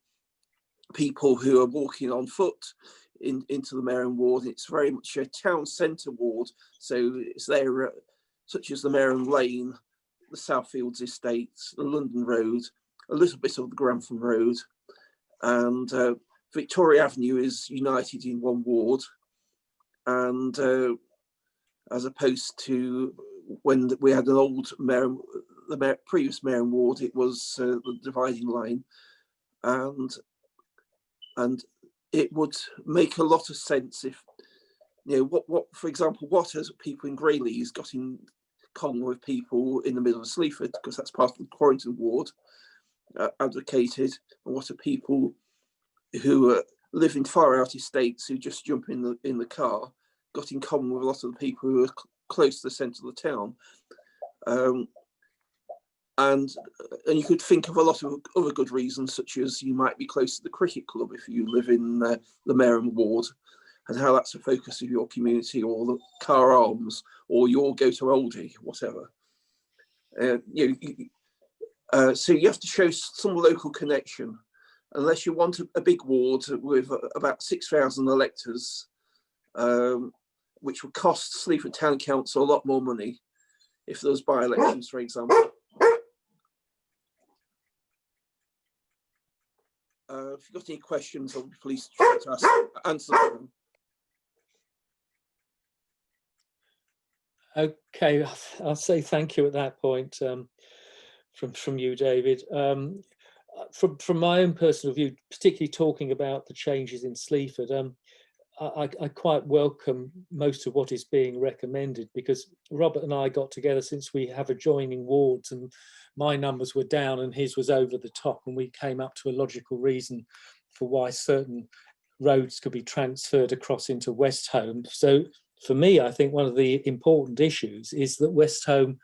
people who are walking on foot into the Mareham ward. It's very much a town centre ward, so it's there, such as the Mareham Lane, the Southfields Estates, the London Road, a little bit of the Grantham Road, and Victoria Avenue is united in one ward. And as opposed to when we had an old Mareham, previous Mareham ward, it was the dividing line, and it would make a lot of sense if, you know, what for example, what has people in Greyleys got in common with people in the middle of Sleaford, because that's part of the Quarrington ward, advocated, and what are people who live in far out estates who just jump in the car got in common with a lot of the people who are close to the centre of the town. And you could think of a lot of other good reasons, such as you might be close to the cricket club if you live in the Mareham ward, and how that's a focus of your community, or the Car Arms, or your Go to Oldie, whatever. So you have to show some local connection, unless you want a big ward with about 6,000 electors, which would cost Sleaford Town Council a lot more money if there was by-elections, for example. If you've got any questions, I'll be pleased to try to answer them. Okay, I'll say thank you at that point from you, David. From my own personal view, particularly talking about the changes in Sleaford, I quite welcome most of what is being recommended, because Robert and I got together, since we have adjoining wards, and my numbers were down and his was over the top, and we came up to a logical reason for why certain roads could be transferred across into West Home. So for me, I think one of the important issues is that West Home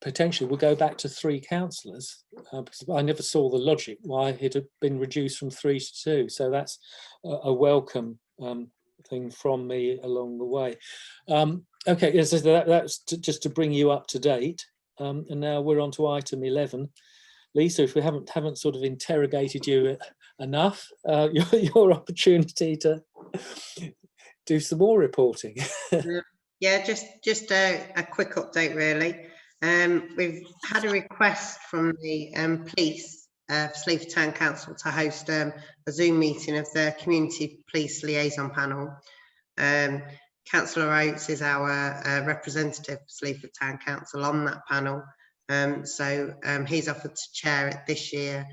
potentially will go back to 3 councillors, because I never saw the logic why it had been reduced from 3 to 2. So that's a welcome thing from me along the way. Okay, so that's just to bring you up to date. And now we're on to item 11. Lisa, if we haven't sort of interrogated you enough, your opportunity to do some more reporting. Yeah, just a quick update really. We've had a request from the police, Sleaford Town Council, to host a Zoom meeting of the Community Police Liaison Panel. Councillor Oates is our representative for Sleaford Town Council on that panel. So he's offered to chair it this year.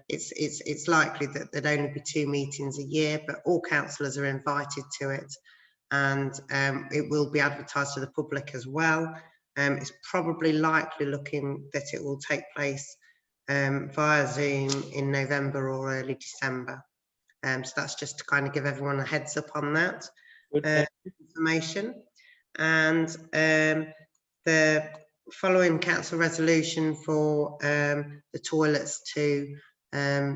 It's likely that there'd only be 2 meetings a year, but all councillors are invited to it, and it will be advertised to the public as well. It's probably likely looking that it will take place via Zoom in November or early December. So that's just to kind of give everyone a heads up on that information. And the following council resolution for the toilets to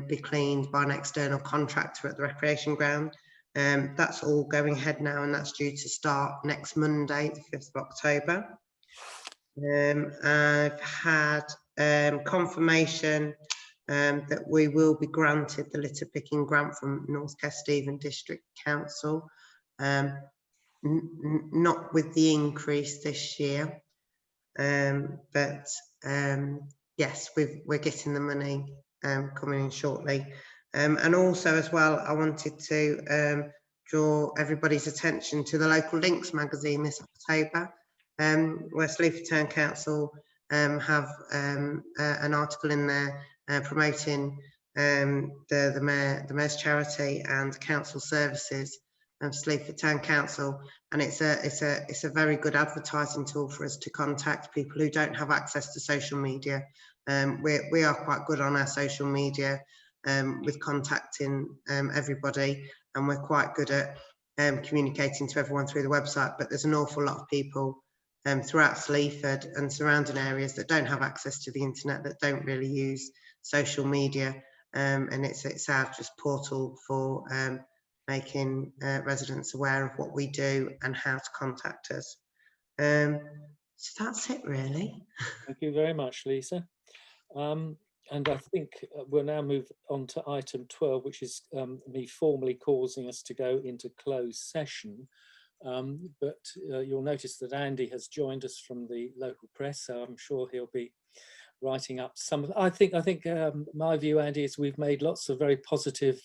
be cleaned by an external contractor at the recreation ground, that's all going ahead now, and that's due to start next Monday, the 5th of October. I've had confirmation that we will be granted the litter picking grant from North Kesteven District Council, not with the increase this year, but yes, we're getting the money coming in shortly. And also as well, I wanted to draw everybody's attention to the Local Links magazine this October, where Sleaford Town Council have an article in there promoting the Mayor's Charity and council services of Sleaford Town Council, and it's a very good advertising tool for us to contact people who don't have access to social media. We are quite good on our social media with contacting everybody, and we're quite good at communicating to everyone through the website, but there's an awful lot of people throughout Sleaford and surrounding areas that don't have access to the internet, that don't really use social media, and it's our just portal for making residents aware of what we do and how to contact us. So that's it really. Thank you very much, Lisa. And I think we'll now move on to item 12, which is me formally causing us to go into closed session. But you'll notice that Andy has joined us from the local press, so I'm sure he'll be writing up some of. I think my view, Andy, is we've made lots of very positive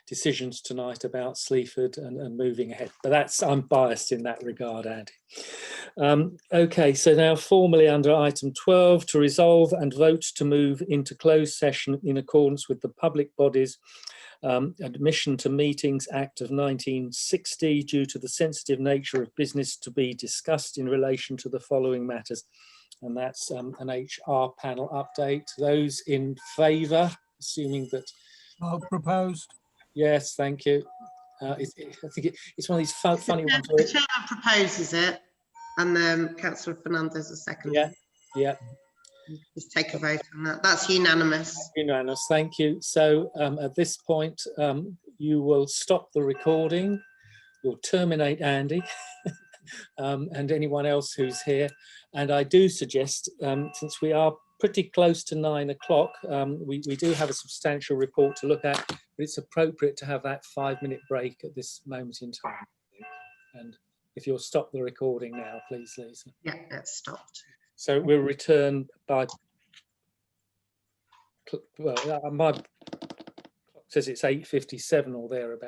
decisions tonight about Sleaford and moving ahead. But I'm biased in that regard, Andy. Okay, so now formally under item 12, to resolve and vote to move into closed session in accordance with the Public Bodies Admission to Meetings Act of 1960, due to the sensitive nature of business to be discussed in relation to the following matters. And that's an HR panel update. Those in favour, assuming that... Proposed. Yes, thank you. I think it's one of these funny ones. The chair proposes it, and Councillor Fernandez a second. Yeah. Just take a vote on that. That's unanimous. Unanimous, thank you. So at this point, you will stop the recording. You'll terminate Andy and anyone else who's here. And I do suggest, since we are pretty close to 9 o'clock, we do have a substantial report to look at, but it's appropriate to have that 5-minute break at this moment in time. And if you'll stop the recording now, please, Lisa. Yeah, that's stopped. So we'll return by, well, says it's 8:57 or thereabouts.